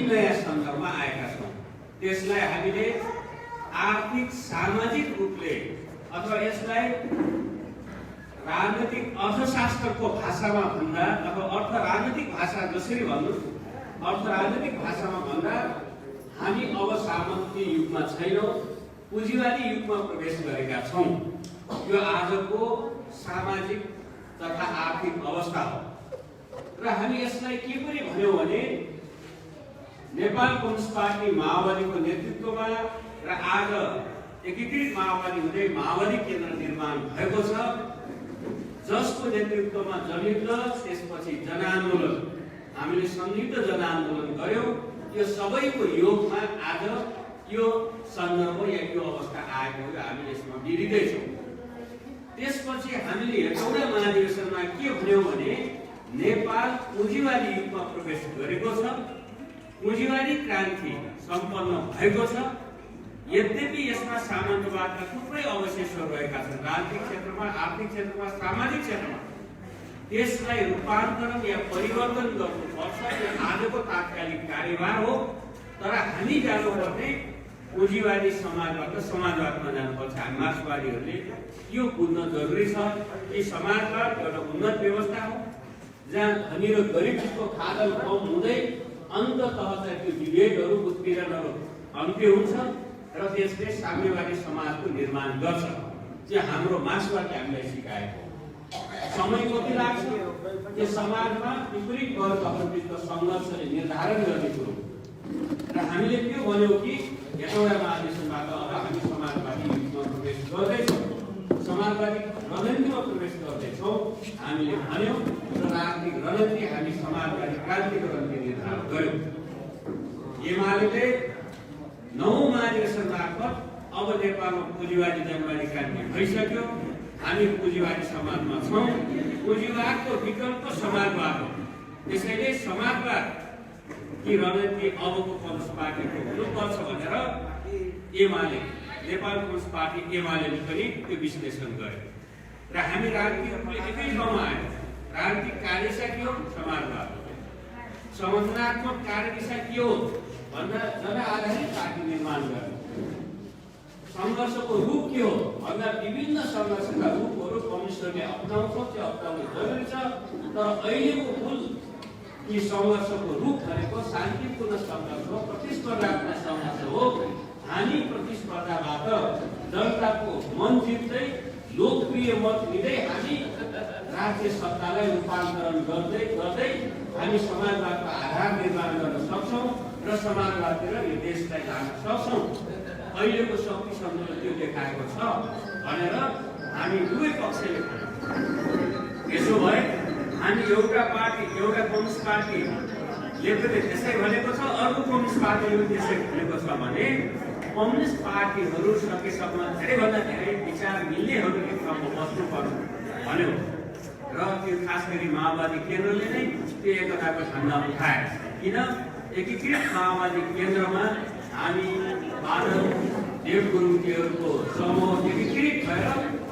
नयाँ सन्दर्भमा आएका छौँ। त्यसलाई हामीले आर्थिक सामाजिक रूपले अथवा यसलाई राजनीतिक अर्थशास्त्रको भाषामा भन्दा अथवा अर्थ राजनीतिक भाषा जसरी भन्नु अर्थ राजनीतिक भाषामा भन्दा हामी अब सामन्ती युगमा छैनौँ, पुँजीवादी युगमा प्रवेश गरेका छौँ। यो आजको सामाजिक तथा आर्थिक अवस्था हो र हामी यसलाई के पनि भन्यौँ भने नेपाल कम्युनिस्ट पार्टी माओवादीको नेतृत्वमा र आज एकीकृत माओवादी हुँदै माओवादी केन्द्र निर्माण भएको छ, जसको नेतृत्वमा जनयुद्ध त्यसपछि जनआन्दोलन हामीले संयुक्त जनआन्दोलन गर्यौं। यो सबैको योगमा आज यो सन्दर्भ या यो अवस्था आएको हो। हामी यसमा बिरिँदैछौँ। त्यसपछि हामीले हेटौडा महाधिवेशनमा के भन्यौँ भने नेपाल पुँजीवादी युगमा प्रवेश गरेको छ, पुँजीवादी क्रान्ति सम्पन्न भएको छ। यद्यपि यसमा सामन्तवादका थुप्रै अवशेषहरू रहेका छन्, राजनीतिक क्षेत्रमा, आर्थिक क्षेत्रमा, सामाजिक क्षेत्रमा। त्यसलाई रूपान्तरण या परिवर्तन गर्नुपर्छ। यो आजको तात्कालिक कार्यभार हो, तर हामी जानुपर्ने पुँजीवादी समाजबाट समाजवादमा जानुपर्छ। हामी मार्क्सवादीहरूले यो बुझ्न जरुरी छ कि समाजवाद एउटा उन्नत व्यवस्था हो जहाँ धनी र गरिबको खाडल कम हुँदै अन्ततः चाहिँ त्यो विभेदहरू उत्पीडनहरू अन्त्य हुन्छ र त्यसले साम्यवादी समाजको निर्माण गर्छ। चाहिँ हाम्रो मार्क्सवादले हामीलाई सिकाएको समय कति लाग्छ यो समाजमा विपरीत वर्गहरू बिचको सङ्घर्षले निर्धारण गर्ने कुरो र हामीले के भन्यौँ कि हेटौडा महाधिवेशनबाट अब हामी समाजवादी युगमा प्रवेश गर्दैछौँ, समाजवादी रणनीतिमा प्रवेश गर्दैछौँ। हामीले भन्यौँ र राजनीतिक रणनीति हामी समाजवादी क्रान्तिको रणनीति निर्धारण गर्यौँ। एमाले 9औं महाधिवेशन मार्फत अब नेपालमा पुँजीवादी जनवादी क्रान्ति भइसक्यो। हामी पुँजीवादी समाजमा छौँ। पुँजीवादको विकल्प समाजवाद हो। त्यसैले समाजवाद कि रणनीति अबको कम्युनिस्ट पार्टीको हुनुपर्छ भनेर एमाले नेपाल कम्युनिस्ट पार्टी एमाले पनि त्यो विश्लेषण गर्यो र हामी राजनीतिक रूपले एकै ठाउँमा आयौँ। राजनीतिक कार्यदिशा के हो? समाजवाद। संगठनात्मक कार्यदिशा के हो भन्दा जनआधारित पार्टी निर्माण गर्नु। सङ्घर्षको रूप के हो भन्दा विभिन्न सङ्घर्षका रूपहरू कम्युनिस्टहरूले अप्नाउँछन्, त्यो अप्नाउनु जरुरी छ। तर अहिलेको मूल कि सङ्घर्षको रूप भनेको शान्तिपूर्ण सङ्घर्ष हो, प्रतिस्पर्धात्मक सङ्घर्ष हो। हामी प्रतिस्पर्धाबाट जनताको मन जित्दै लोकप्रिय मत लिँदै हामी राज्य सत्तालाई रूपान्तरण गर्दै गर्दै हामी समाजवादको आधार निर्माण गर्न सक्छौँ र समाजवादतिर यो देशलाई लान सक्छौँ। अहिलेको शक्ति सन्तुलन त्यो देखाएको छ भनेर हामी दुवै पक्षले यसो भए हामी एउटा पार्टी एउटा कम्युनिस्ट पार्टीले पनि त्यसै भनेको छ, अर्को कम्युनिस्ट पार्टीले पनि त्यसै भनेको छ भने कम्युनिस्ट पार्टीहरू सकेसम्म धेरैभन्दा धेरै विचार मिल्नेहरूले क्रममा बस्नुपर्छ भन्यो र त्यो खास गरी माओवादी केन्द्रले नै त्यो एकताको झन्डा उठाए। किन? एकीकृत माओवादी केन्द्रमा हामी बादल देवगुरुङजीहरूको समूह एकीकृत भएर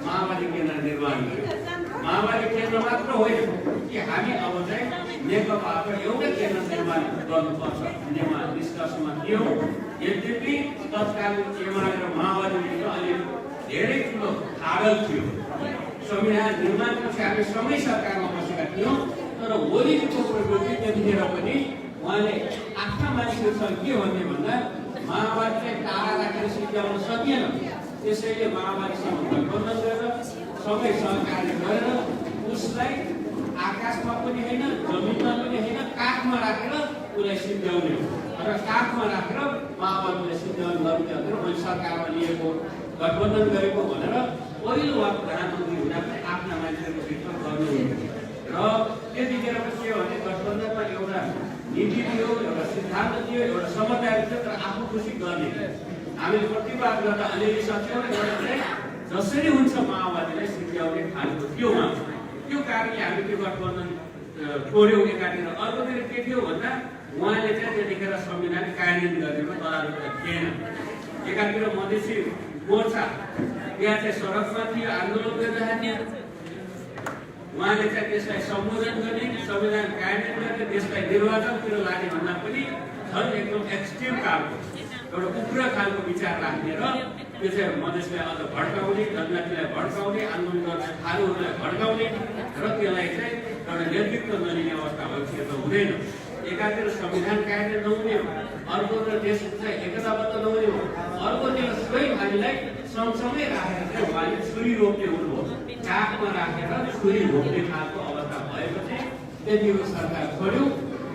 माओवादी केन्द्र निर्माण गर्यो। माओवादी केन्द्र मात्र होइन कि हामी अब चाहिँ नेकपाबाट एउटा केन्द्र निर्माण गर्नुपर्छ भन्नेमा निष्कर्षमा थियौँ। यद्यपि तत्कालीन एमाले र माओवादीको अलि धेरै ठुलो खाडल थियो। संविधान निर्माणपछि हामी सँगै सरकारमा बसेका थियौँ, तर वरिष्ठको प्रवृत्ति त्यतिखेर पनि उहाँले आफ्ना मानिसहरूसँग के भन्ने भन्दा माओवादीलाई टाढा राखेर सिद्ध्याउन सकिएन, त्यसैले माओवादीसँग गठबन्धन गरेर सबै सहकार्य गरेर उसलाई आकाशमा पनि होइन, जमिनमा पनि होइन, काखमा राखेर उसलाई सिद्ध्याउने र काखमा राखेर माओवादीलाई सिद्ध्याउन गर्ने भनेर मैले सरकारमा लिएको गठबन्धन गरेको भनेर पहिलो उहाँ प्रधानमन्त्री हुँदा पनि आफ्ना मान्छेहरूको भित्र गर्नुहुन्थ्यो र त्यतिखेर पनि के भने गठबन्धनमा एउटा नीति थियो, एउटा सिद्धान्त थियो, एउटा समझदारी थियो, तर आफू खुसी गर्ने हामीले प्रतिवाद गर्दा अलिअलि सक्यौँ र जसरी हुन्छ माओवादीलाई सिद्ध्याउने खालको थियो उहाँ। त्यो कारणले हामी त्यो गठबन्धन तोड्यौँ एकातिर। अर्कोतिर के थियो भन्दा उहाँले चाहिँ त्यतिखेर संविधान कार्यान्वयन गरेको तदारक थिएन। एकातिर मधेसी मोर्चा त्यहाँ चाहिँ सडकमा थियो, आन्दोलन गरिरहेको थियो। उहाँले चाहिँ त्यसलाई सम्बोधन गर्ने, संविधान कार्यान्वयन गर्ने, देशलाई निर्वाचनतिर लाने भन्दा पनि झन् एकदम एक्सट्रिम खालको एउटा उग्र खालको विचार राख्ने र त्यो चाहिँ मधेसलाई अझ भड्काउने, जनजातिलाई भड्काउने, आन्दोलन गर्ने थारूहरूलाई भड्काउने र त्यसलाई चाहिँ एउटा नेतृत्व नलिने अवस्था भएको त हुँदैन। एकातिर संविधान कार्य नहुने हो, अर्कोतिर देश चाहिँ एकताबद्ध नहुने हो, अर्कोतिर स्वयं हामीलाई सँगसँगै राखेर चाहिँ उहाँले छुरी रोप्ने हुनुभयो। चाकमा राखेर छुरी रोप्ने खालको अवस्था भएपछि त्यतिको सरकार छोड्यौँ,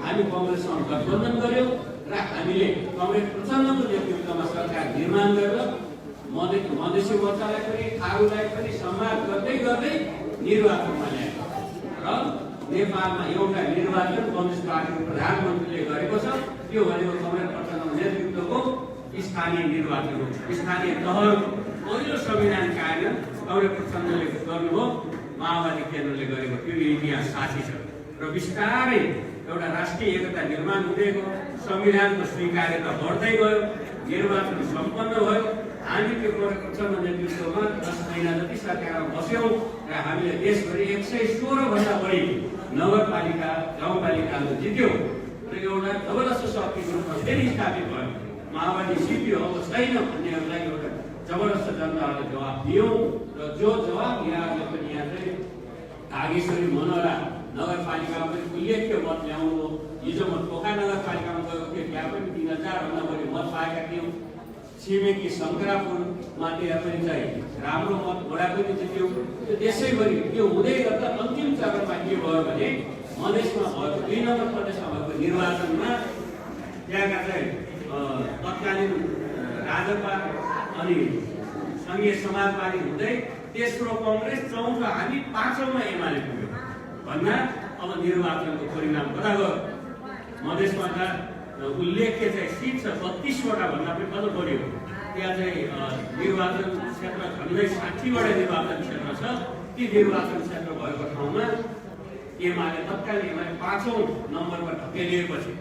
हामी कङ्ग्रेससँग गठबन्धन गऱ्यौँ र हामीले कङ्ग्रेस प्रचण्डको नेतृत्वमा सरकार निर्माण गरेर मधेसी मोर्चालाई पनि थारूलाई पनि सम्मान गर्दै गर्दै निर्वाचनमा ल्याएको र नेपालमा एउटा निर्वाचन कम्युनिस्ट पार्टीको प्रधानमन्त्रीले गरेको छ। त्यो भनेको कङ्ग्रेस प्रचण्डको नेतृत्वको स्थानीय निर्वाचन हो, स्थानीय तहको पहिलो संविधान कार्य कङ्ग्रेस प्रचण्डले गर्नुभयो, माओवादी केन्द्रले गरेको त्यो इतिहास साक्षी छ र बिस्तारै एउटा राष्ट्रिय एकता निर्माण हुँदै गयो, संविधानको स्वीकार्यता बढ्दै गयो, निर्वाचन सम्पन्न भयो। हामी त्यो कङ्ग्रेस प्रचण्ड नेतृत्वमा 10 महिना जति सरकारमा बस्यौँ र हामीले देशभरि 116 भन्दा बढी नगरपालिका गाउँपालिकाहरू जित्यौँ र एउटा जबरजस्त शक्तिको रूपमा फेरि स्थापित भयो। माओवादी जित्यो, अब छैन भन्नेहरूलाई एउटा जबरजस्त जनताहरूले जवाब दियौँ र जो जवाब यहाँहरूले पनि यहाँ चाहिँ कागेश्वरी मनोरा नगरपालिकामा पनि उल्लेख्य मत ल्याउनु। हिजो म पोखरा नगरपालिकामा गएको थिएँ, त्यहाँ पनि 3000 भन्दा बढी मत पाएका थियौँ। छिमेकी शङ्करापुरमा त्यहाँ पनि चाहिँ राम्रो मत घोडा पनि जित्यौँ। त्यसैगरी त्यो हुँदै गर्दा अन्तिम चरणमा के भयो भने मधेसमा भएको 2 नम्बर प्रदेशमा भएको निर्वाचनमा त्यहाँका चाहिँ तत्कालीन राजपा अनि सङ्घीय समाजवादी हुँदै तेस्रो कङ्ग्रेस, चौथो हामी, 5औँमा एमाले पुग्यो भन्दा अब निर्वाचनको परिणाम कता गयो? मधेसमा त उल्लेख्य चाहिँ सिट छ 32वटा भन्दा पनि अझ बढी हो। त्यहाँ चाहिँ निर्वाचन क्षेत्र झन्डै 60वटा निर्वाचन क्षेत्र छ। ती निर्वाचन क्षेत्र भएको ठाउँमा एमाले तत्कालीन एमाले 5औँ नम्बरमा ढकेलिएपछि,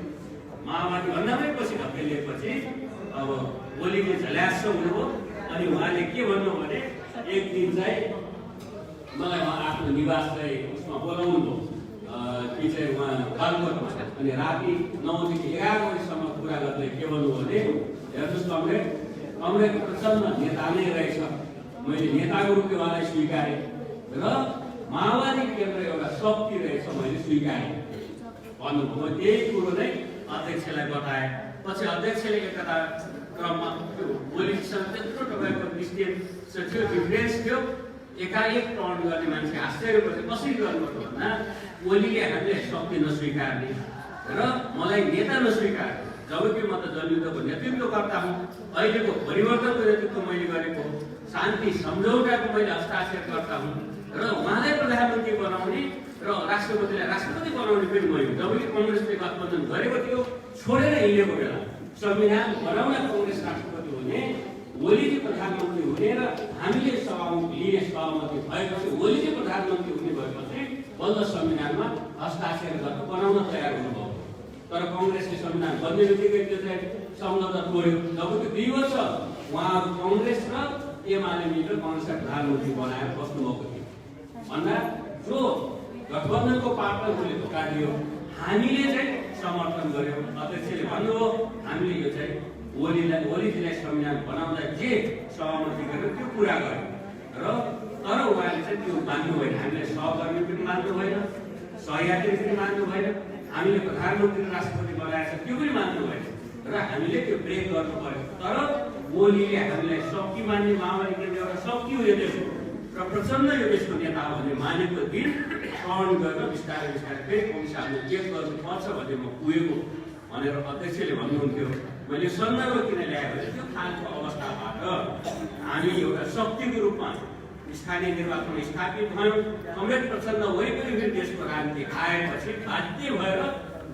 माओवादी भन्दामै पछि ढकेलिएपछि अब ओलीले झल्यास हुनुभयो। अनि उहाँले के भन्नु भने एक दिन चाहिँ मलाई उहाँ आफ्नो निवास चाहिँ उसमा बोलाउनु भयो कि चाहिँ उहाँ बालकोटमा, अनि राति 9 देखि 11 बजीसम्म कुरा गर्दै के भन्नु भने हेर्नुहोस् कङ्ग्रेस प्रचण्ड नेता नै रहेछ, मैले नेताको रूपमा उहाँलाई स्वीकारेँ र माओवादी केन्द्र एउटा शक्ति रहेछ मैले स्वीकारेँ भन्नुभयो। त्यही कुरो नै अध्यक्षलाई बताए। पछि अध्यक्षले एकता क्रममा ओलीसँग त्यत्रो तपाईँको डिस्टेन्स थियो, डिफरेन्स थियो, एकाएक टर्न गर्ने मान्छे आश्चर्य पर्छ कसरी गर्नुपर्छ भन्दा ओलीले हामीले शक्ति नस्वीकार्ने र मलाई नेता नस्वीकार, जबकि म त जनयुद्धको नेतृत्वकर्ता हुँ, अहिलेको परिवर्तनको नेतृत्व मैले गरेको, शान्ति सम्झौताको मैले हस्ताक्षरकर्ता हुँ र उहाँलाई प्रधानमन्त्री बनाउने र राष्ट्रपतिलाई राष्ट्रपति बनाउने पनि मैले हुँ। जबकि कङ्ग्रेसले गठबन्धन गरेको थियो, छोडेर हिँडेको बेला संविधान बनाउन कङ्ग्रेस राष्ट्रपति हुने, ओलीजी प्रधानमन्त्री हुने र हामीले सभामुख लिने सहमति भएपछि ओलीजी प्रधानमन्त्री हुने भएपछि बल्ल संविधानमा हस्ताक्षर गर्न बनाउन तयार हुनुभयो। तर कङ्ग्रेसले संविधान बन्ने बित्तिकै त्यो चाहिँ सम्झौता तोड्यो। जबकि 2 वर्ष उहाँहरू कङ्ग्रेस र एमाले मिलेर कङ्ग्रेसलाई प्रधानमन्त्री बनाएर बस्नुभएको थियो भन्दा जो गठबन्धनको पार्टनरहरूले धोका दियो, हामीले चाहिँ समर्थन गर्यौँ। अध्यक्षले भन्नुभयो हामीले यो चाहिँ ओलीजीलाई संविधान बनाउँदा जे सहमति गरेर त्यो पुरा गर्यो र तर उहाँले चाहिँ त्यो मान्नु भएन। हामीले सहकर्मी पनि मान्नु भएन, सहयात्री पनि मान्नु भएन, हामीले प्रधानमन्त्री राष्ट्रपति बनाएछ त्यो पनि मान्नु भएन र हामीले त्यो ब्रेक गर्नु पर्यो। तर ओलीले हामीलाई शक्ति मान्ने, माओवादी केन्द्र एउटा शक्ति हो यो देशको र प्रचण्ड यो देशको नेता हो भन्ने मानेको दिन टर्न गरेर बिस्तारै बिस्तारै फेरि कङ्ग्रेसले के गर्नुपर्छ भन्ने म पुगेको भनेर अध्यक्षले भन्नुहुन्थ्यो। मैले सन्दर्भ किन ल्याएँ भने त्यो खालको अवस्थाबाट हामी एउटा शक्तिको रूपमा स्थानीय निर्वाचनमा स्थापित भयौँ। कङ्ग्रेस प्रचण्ड वरिपरि फेरि देशको राजनीति आएपछि बाध्य भएर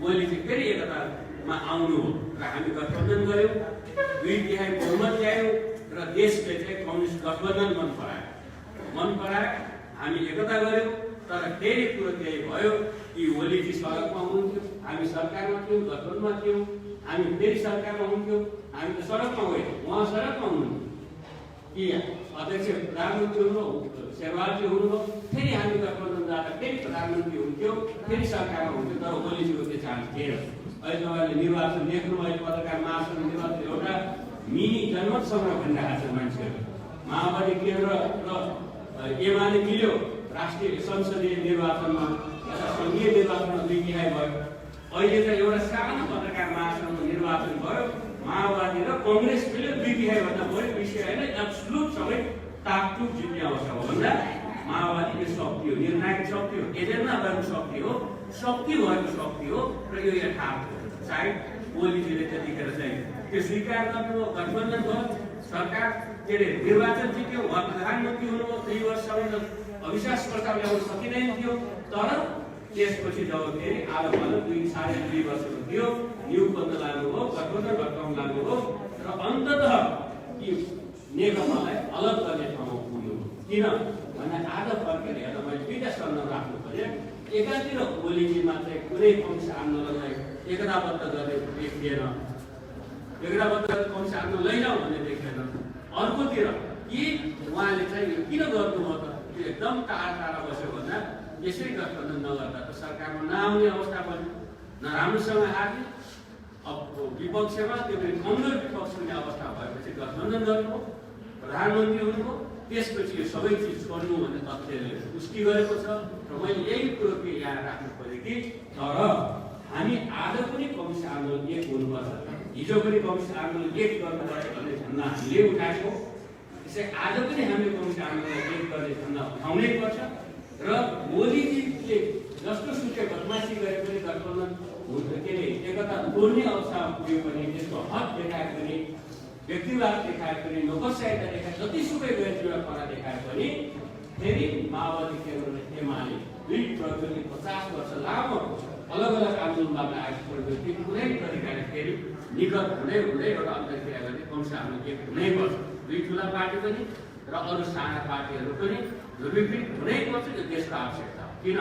ओली चाहिँ फेरि एकतामा आउनु हो र हामी गठबन्धन गऱ्यौँ, 2/3 बहुमत ल्यायौँ र देशले चाहिँ कम्युनिस्ट गठबन्धन मन परायो। हामी एकता गऱ्यौँ। तर फेरि कुरो त्यही भयो कि ओलीजी सडकमा हुनुहुन्थ्यो, हामी सरकारमा थियौँ, गठबन्धनमा थियौँ, हामी फेरि सरकारमा हुन्थ्यौँ, हामी त सडकमा गयौँ, उहाँ सडकमा हुनुहुन्थ्यो कि अध्यक्ष प्रधानमन्त्री हुनुभयो, शेरबहादुर हुनुभयो, फेरि हामी गठबन्धन जाँदा फेरि प्रधानमन्त्री हुन्थ्यो, फेरि सरकारमा हुन्थ्यो। तर ओलीजीको त्यो चान्स थिएन। अहिले तपाईँले निर्वाचन देख्नु अहिले पत्रकार महासंघ निर्वाचन एउटा मिनी जनमत संग्रह भनिरहेको छ मान्छेहरू। माओवादी केन्द्र र एमाले मिल्यो राष्ट्रिय संसदीय निर्वाचनमा संघीय निर्वाचनमा 2 तिहाई भयो। अहिले चाहिँ एउटा सानो पत्रकार महासंघ निर्वाचन भयो, माओवादी र कांग्रेस मिल्यो 2 तिहाई भन्दा बढी विषय होइन, एब्सोल्युट सबै टाकटुक जित्ने अवस्था हो भन्दा माओवादी यो शक्ति हो, निर्णायक शक्ति हो, एजेन्डा भएको शक्ति हो, शक्ति भएको शक्ति हो र यो यथार्थ हो। सायद ओलीजीले त्यतिखेर चाहिँ त्यो स्वीकार गर्नुभयो, गठबन्धन भयो, सरकार के अरे निर्वाचन जित्यो, उहाँ प्रधानमन्त्री हुनुभयो, 3 वर्षसम्म अविश्वास प्रस्ताव ल्याउन सकिँदैन थियो। तर त्यसपछि जब फेरि आलोचना 2.5 वर्षको थियो, न्युबन्द लाग्नुभयो, गठबन्धन घटाउन लाग्नुभयो र अन्ततः यो नेकपालाई अलग गर्ने ठाउँमा पुग्यो। किन भन्दा आज फर्केर हेर्दा मैले 2टा सन्दर्भ राख्नु पर्यो। एकातिर ओलीजीमा चाहिँ कुनै कम्युनिस्ट आन्दोलनलाई एकताबद्ध गर्ने देखिएन, एकताबद्ध कम्युनिस्ट आन्दोलन लैजाउँ भन्ने देखिएन। अर्कोतिर के उहाँले चाहिँ यो किन गर्नुभयो त, त्यो एकदम टाढा बस्यो भन्दा यसरी गठबन्धन नगर्दा त सरकारमा नआउने अवस्था बन्यो, न राम्रोसँग हार्ने, अब विपक्षमा त्यो पनि कमजोर विपक्ष हुने अवस्था भएपछि गठबन्धन गर्नुभयो, प्रधानमन्त्री हुनुभयो। त्यसपछि यो सबै चिज छोड्नु भन्ने तथ्यले पुष्टि गरेको छ र मैले यही कुरो के यहाँ राख्नु पर्यो कि तर हामी आज पनि कम्युनिस्ट आन्दोलन एक हुनुपर्छ, हिजो पनि कम्युनिस्ट आन्दोलन एक गर्नुपर्छ भन्ने झन्डा हामीले उठाएको। त्यसै आज पनि हामीले कम्युनिस्ट आन्दोलन एक गर्ने झन्डा उठाउनै पर्छ र मोदीजीले जस्तो सुकै बदमासी गरे पनि गठबन्धन के अरे एकता तोड्ने अवस्था पुग्यो भने त्यसको हद देखाए पनि, व्यक्तिवाद देखाए पनि, नोकरसाहित्य देखाए, जतिसुकै गैरजिम्मेवार देखाए पनि फेरि माओवादी केन्द्र र एमाले 2 प्रकृति 50 वर्ष लामो अलग अलग आन्दोलनबाट आइसकेको त्यो कुनै तरिकाले फेरि निकट हुँदै हुँदै एउटा अन्तर्क्रिया गर्ने कम्युनिस्ट आन्दोलन एक हुनैपर्छ। 2 ठुला पार्टी पनि र अरू साना पार्टीहरू पनि ध्रुवीकृत हुनैपर्छ, यो देशको आवश्यकता हो। किन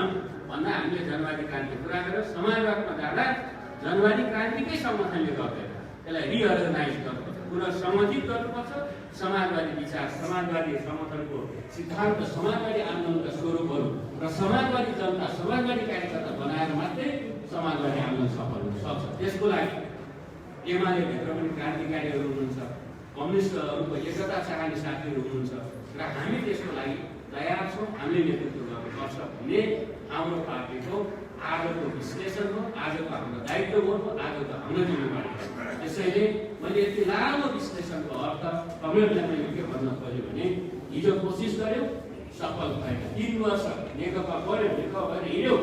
भन्दा हामीले जनवादी क्रान्ति पुरा गरेर समाजवादमा जाँदा जनवादी क्रान्तिकै समर्थनले गर्दैन, त्यसलाई रिअर्गनाइज गर्नुपर्छ, पुनर्संगठित गर्नुपर्छ। समाजवादी विचार, समाजवादी समर्थनको सिद्धान्त, समाजवादी आन्दोलनका स्वरूपहरू र समाजवादी जनता, समाजवादी कार्यकर्ता बनाएर मात्रै समाजवादी आन्दोलन सफल हुन सक्छ। त्यसको लागि एमाले भित्र पनि क्रान्तिकारीहरू हुनुहुन्छ, कम्युनिस्टहरूको एकता चाहने साथीहरू हुनुहुन्छ र हामी त्यसको लागि तयार छौँ, हामीले नेतृत्व गर्नुपर्छ भन्ने हाम्रो पार्टीको आजको विश्लेषण हो, आजको हाम्रो दायित्व हो, आजको हाम्रो जिम्मेवारी हो। त्यसैले मैले यति लामो विश्लेषणको अर्थ कमरेडलाई मैले के भन्न खोजेँ भने हिजो कोसिस गर्यो, सफल भएन। 3 वर्ष नेकपा गऱ्यो, नेकपा भएर हिँड्यो,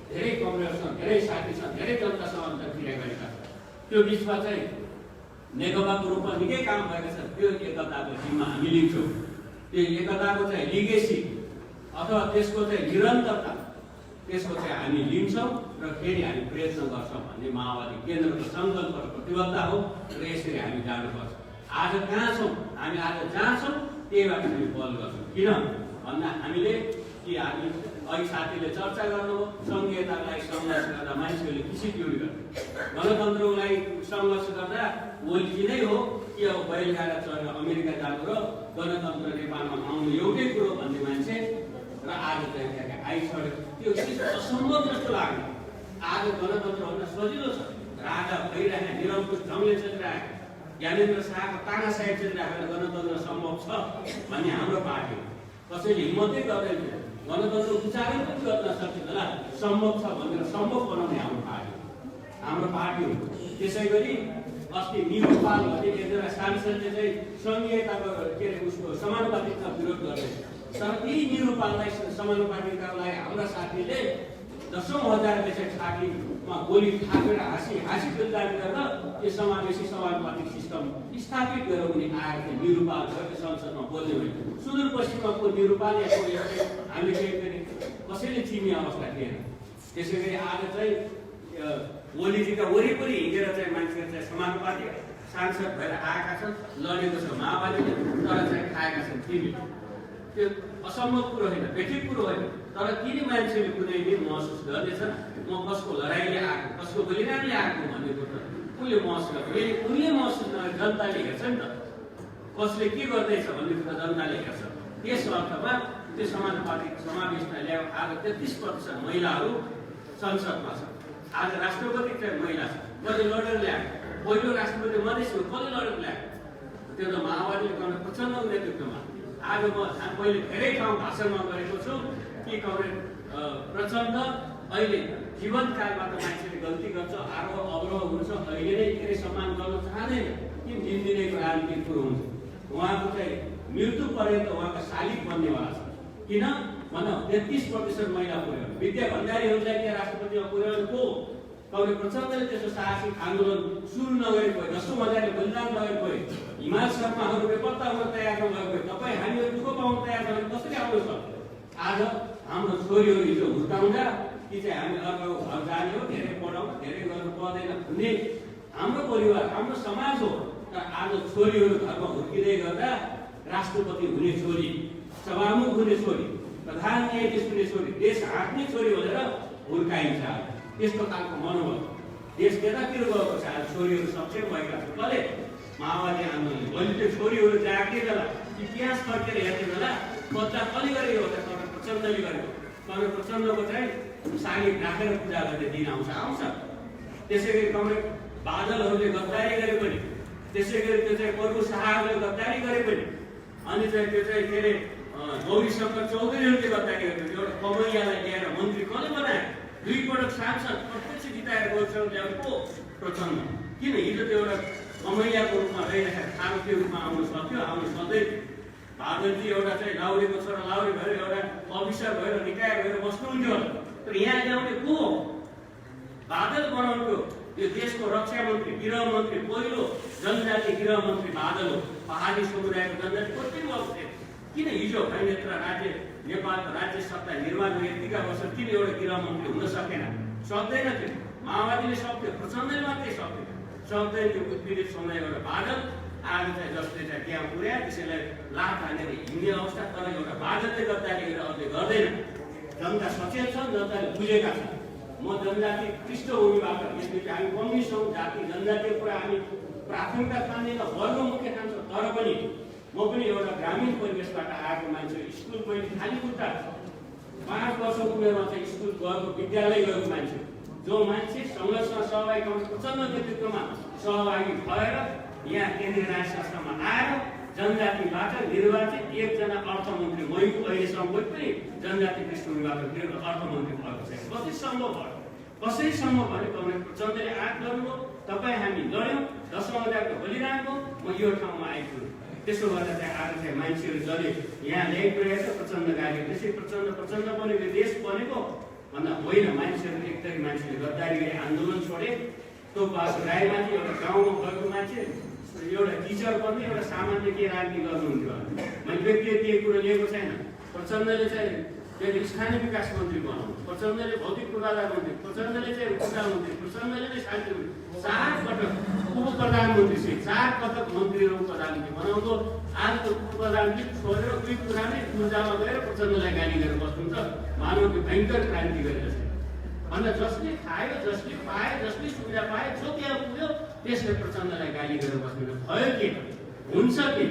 धेरै कमरेडसँग, धेरै साथीसँग, धेरै जनतासँग अन्तर्क्रिया गरेका छन्। त्यो बिचमा चाहिँ नेकपाको रूपमा निकै काम भएका छन्। त्यो एकताको जिम्मा हामी लिन्छौँ। त्यो एकताको चाहिँ लिगेसी अथवा त्यसको चाहिँ निरन्तरता, त्यसको चाहिँ हामी लिन्छौँ र फेरि हामी प्रयत्न गर्छौँ भन्ने माओवादी केन्द्रको सङ्कल्प र प्रतिबद्धता हो र यसरी हामी जानुपर्छ। आज कहाँ छौँ, हामी आज जहाँ छौँ त्यहीबाट हामी बल गर्छौँ। किन भन्दा हामीले कि हामी अघि साथीले चर्चा गर्नुभयो, सङ्घीयतालाई सङ्घर्ष गर्दा मान्छेहरूले किसी ट्युरी गर्छ, गणतन्त्रलाई सङ्घर्ष गर्दा ओलीजी नै हो कि अब बैलगाडा चढेर अमेरिका जानु र गणतन्त्र नेपालमा आउनु एउटै कुरो भन्ने मान्छे र आज चाहिँ आइसक्यो। त्यो चिज असम्भव जस्तो लाग्यो। आज गणतन्त्र भन्न सजिलो छ, राजा भइरहेको निरङ्कुश ढङ्गले चलिरहेको, ज्ञानेन्द्र शाहको तानाशाही चलिरहेको गणतन्त्र सम्भव छ भन्ने हाम्रो पार्टी हो। कसैले हिम्मतै गर्दैन, गणतन्त्र उच्चारण पनि गर्न सक्दैन होला, सम्भव छ भनेर सम्भव बनाउने हाम्रो पार्टी हो। त्यसै गरी अस्ति निरुपाल भन्ने एकजना सांसदले चाहिँ सङ्घीयताको के अरे उसको समानुपातिकता विरोध गर्दै, तर यही निरुपाललाई समानुपातिकतालाई हाम्रा साथीले 10,000 पेसेन्ट छातीमा गोली थापेर हाँसी फिल्दारी गरेर यो समावेशी समानुपातिक सिस्टम स्थापित गरेर उनी आएर चाहिँ निरुपाल भएको संसदमा बोल्ने भयो। सुदूरपश्चिममा को निरुपाल यस्तो हामीले केही कसैले चिन्ने अवस्था थिएन। त्यसै गरी आज चाहिँ ओलीजीका वरिपरि हिँडेर चाहिँ मान्छेहरू चाहिँ समानुपातिक सांसद भएर आएका छन्, लडेको छ माओवादीले, तर चाहिँ खाएका छन् तिमी। त्यो असम्भव कुरो होइन, बेठिक कुरो होइन। तर तिनी मान्छेले कुनै दिन महसुस गर्नेछन् म कसको लडाइँले आएको, कसको बलिदानले आएको भन्ने कुरो उनले महसुस गर्छ। उनले महसुस गरेर जनताले हेर्छ नि त, कसले के गर्दैछ भन्ने कुरा जनताले हेर्छ। त्यस अर्थमा त्यो समानुपातिक समावेशमा ल्याएको आज 33% महिलाहरू संसदमा छन्। आज राष्ट्रपति चाहिँ महिला छ, कसले लडेर ल्याएको? पहिलो राष्ट्रपति मधेसको कसले लडेर ल्याएको? त्यो त माओवादीले गर्न प्रचण्डको नेतृत्वमा। आज मैले धेरै ठाउँ भाषणमा गरेको छु कि कमरेड प्रचण्ड अहिले जीवनकालमा त मान्छेले गल्ती गर्छ, आरोह अवरोह हुन्छ, अहिले नै धेरै सम्मान गर्न चाहँदैन कि दिनदिनैको राजनीति पुरो हुन्छ। उहाँको चाहिँ मृत्यु पर्यन्त उहाँको शालिग बन्नेवाला छ। किन भन्दा 33% महिला पुर्यायो। विद्या भण्डारीहरूलाई त्यहाँ राष्ट्रपतिमा पुर्याउनु को? कमरेड प्रचण्डले त्यस्तो साहसिक आन्दोलन सुरु नगरेको भए, 10,000ले बलिदान गरेको भए, हिमाल शर्माहरू बेपत्ता हुन तयार नभएको भए, तपाईँ हामीहरू दुःख पाउन तयार छ भने कसरी आउनु सक्छ? आज हाम्रो छोरीहरू हिजो हुर्काउँदा कि चाहिँ हामी अर्को घर जाने हो, धेरै पढाउँ, धेरै गर्नु पर्दैन भन्ने हाम्रो परिवार, हाम्रो समाज हो। तर आज छोरीहरू घरमा हुर्किँदै गर्दा राष्ट्रपति हुने छोरी, सभामुख हुने छोरी, प्रधान न्यायाधीश हुने छोरी, देश हाँक्ने छोरी भनेर हुर्काइन्छ। त्यस्तो खालको मनोबल देश त्यतातिर गएको छ। आज छोरीहरू सक्षम भएका छन्। कसले? माओवादी आन्दोलनले। मैले त्यो छोरीहरू जाग्ने बेला, इतिहास फर्केर हेर्ने बेला बच्चा कसले गरेको हो त? कमरेड प्रचण्डले गरेको। कमरेड प्रचण्डको चाहिँ शालिग राखेर पूजा गर्ने दिन आउँछ। त्यसै गरी कमरेड बादलहरूले गद्दारी गरे पनि, त्यसै गरी त्यो चाहिँ प्रभु शाहहरूले गद्दारी गरे पनि, अनि चाहिँ त्यो चाहिँ के अरे गौरीशङ्कर चौधरीहरूले गद्दारी गरे पनि, एउटा कमैयालाई ल्याएर मन्त्री कसले बनाए? 2 पटक सांसद प्रत्यक्ष जिताएर गौरीशङ्कर ल्याउने को? प्रचण्ड। किन हिजो त्यो एउटा कमैयाको रूपमा रहिरहेको खारुको रूपमा आउनु सक्यो? आउनु सक्दैन। बादलजी एउटा चाहिँ लाउरेको छोरा लाउरे भएर एउटा अफिसर भएर रिटायर भएर बस्नुहुन्थ्यो, तर यहाँ ल्याउने को हो? बादल बनाउनुको यो देशको रक्षा मन्त्री, गृह मन्त्री, पहिलो जनजाति गृह मन्त्री बादल हो। पहाडी समुदायको जनजाति कति बस्थे? किन हिजो हैनत्र राज्य नेपालको राज्य सत्ता निर्माण यतिका वर्ष किन एउटा गृह मन्त्री हुन सकेन? सक्दैन थियो। माओवादीले सक्थ्यो, प्रचण्डले मात्रै सक्थ्यो। सक्दैन त्यो उत्पीडित समुदायबाट बादल आज चाहिँ जसले चाहिँ त्यहाँ पुर्यायो त्यसैलाई लात हानेर हिँड्ने अवस्था। तर एउटा बादलले गद्दारी गरेर अझै गर्दैन। जनता सचेत छन्, जनताले बुझेका छन्। म जनजाति पृष्ठभूमिबाट, यसले हामी कम्युनिस्ट हौँ, जाति जनजातिको कुरा हामी प्राथमिकता ठान्दैन, वर्ग मुख्य ठान्छौँ। तर पनि म पनि एउटा ग्रामीण परिवेशबाट आएको मान्छे, स्कुल मैले खाली खुट्टा 5 वर्षको उमेरमा चाहिँ स्कुल गएको, विद्यालय गएको मान्छे, जो मान्छे सङ्घर्षमा सहभागी, कमरेड प्रचण्ड नेतृत्वमा सहभागी भएर यहाँ केन्द्रीय राज्य संस्थामा आएर जनजातिबाट निर्वाचित एकजना अर्थमन्त्री, मैले अहिलेसम्म कोही पनि जनजाति पृष्ठभूमिबाट अर्थमन्त्री भएको छैन। कसरी सम्भव भयो? कसरी सम्भव भने कमरेड प्रचण्डले आँट गर्नुभयो, तपाईँ हामी लड्यौँ, 10,000को बलिदान भयो, म यो ठाउँमा आइपुगेँ। त्यसो गर्दा चाहिँ आज चाहिँ मान्छेहरू जसले यहाँ ल्याइपुगेको छ प्रचण्ड गाडी, त्यसै प्रचण्ड बनेको देश बनेको भन्दा होइन। मान्छेहरू एकतरी मान्छेले गद्दारी गरी आन्दोलन छोडे। त्यो बाबु राईमाथि एउटा गाउँमा गएको मान्छे, एउटा टिचर बन्ने, एउटा सामान्य के राजनीति गर्नुहुन्थ्यो। मैले व्यक्तिगत कुरो लिएको छैन। प्रचण्डले चाहिँ स्थानीय विकास मन्त्री बनाउनु, प्रचण्डले भौतिक पूर्वाधार मन्त्री, प्रचण्डले चाहिँ ऊर्जा मन्त्री, प्रचण्डले चाहिँ शान्ति मन्त्री, 4 पटक उप प्रधानमन्त्री सहित 4 पटक मन्त्रीहरू प्रधानमन्त्री बनाउँदो। आज त्यो उप प्रधानमन्त्री छोडेर दुई पुरानै ऊर्जामा गएर प्रचण्डलाई गाली गरेर बस्नुहुन्छ। मानव कि भयङ्कर क्रान्ति गरेर भन्दा जसले खायो, जसले पायो, जसले सुविधा पायो, जो त्यहाँ पुग्यो त्यसले प्रचण्डलाई गाली गरेर बस्नु भयो कि हुन्छ कि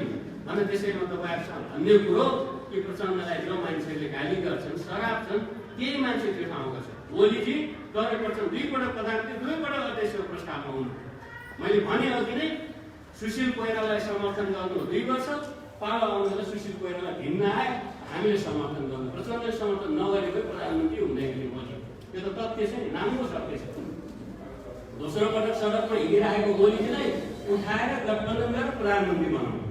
भन्दा। त्यसैमा तपाईँहरूसँग भन्ने कुरो कि प्रचण्डलाई जो मान्छेहरूले गाली गर्छन्, सराप छन्, त्यही मान्छे त्यो ठाउँ गर्छ। ओलीजी कमरेड प्रचण्ड 2 पटक प्रधानमन्त्री, 2 पटक अध्यक्षको प्रस्तावमा हुनु। मैले भने अघि नै सुशील कोइरालालाई समर्थन गर्नु 2 वर्ष, पालो आउनुलाई सुशील कोइराला भिन्न आए, हामीले समर्थन गर्नु। प्रचण्डले समर्थन नगरेको प्रधानमन्त्री हुँदैन ओली। त्यो त तथ्य छ नि, राम्रो सत्य छ। दोस्रो पटक सडकमा हिँडिरहेको ओलीजीलाई उठाएर गठबन्धन गरेर प्रधानमन्त्री बनाउनु।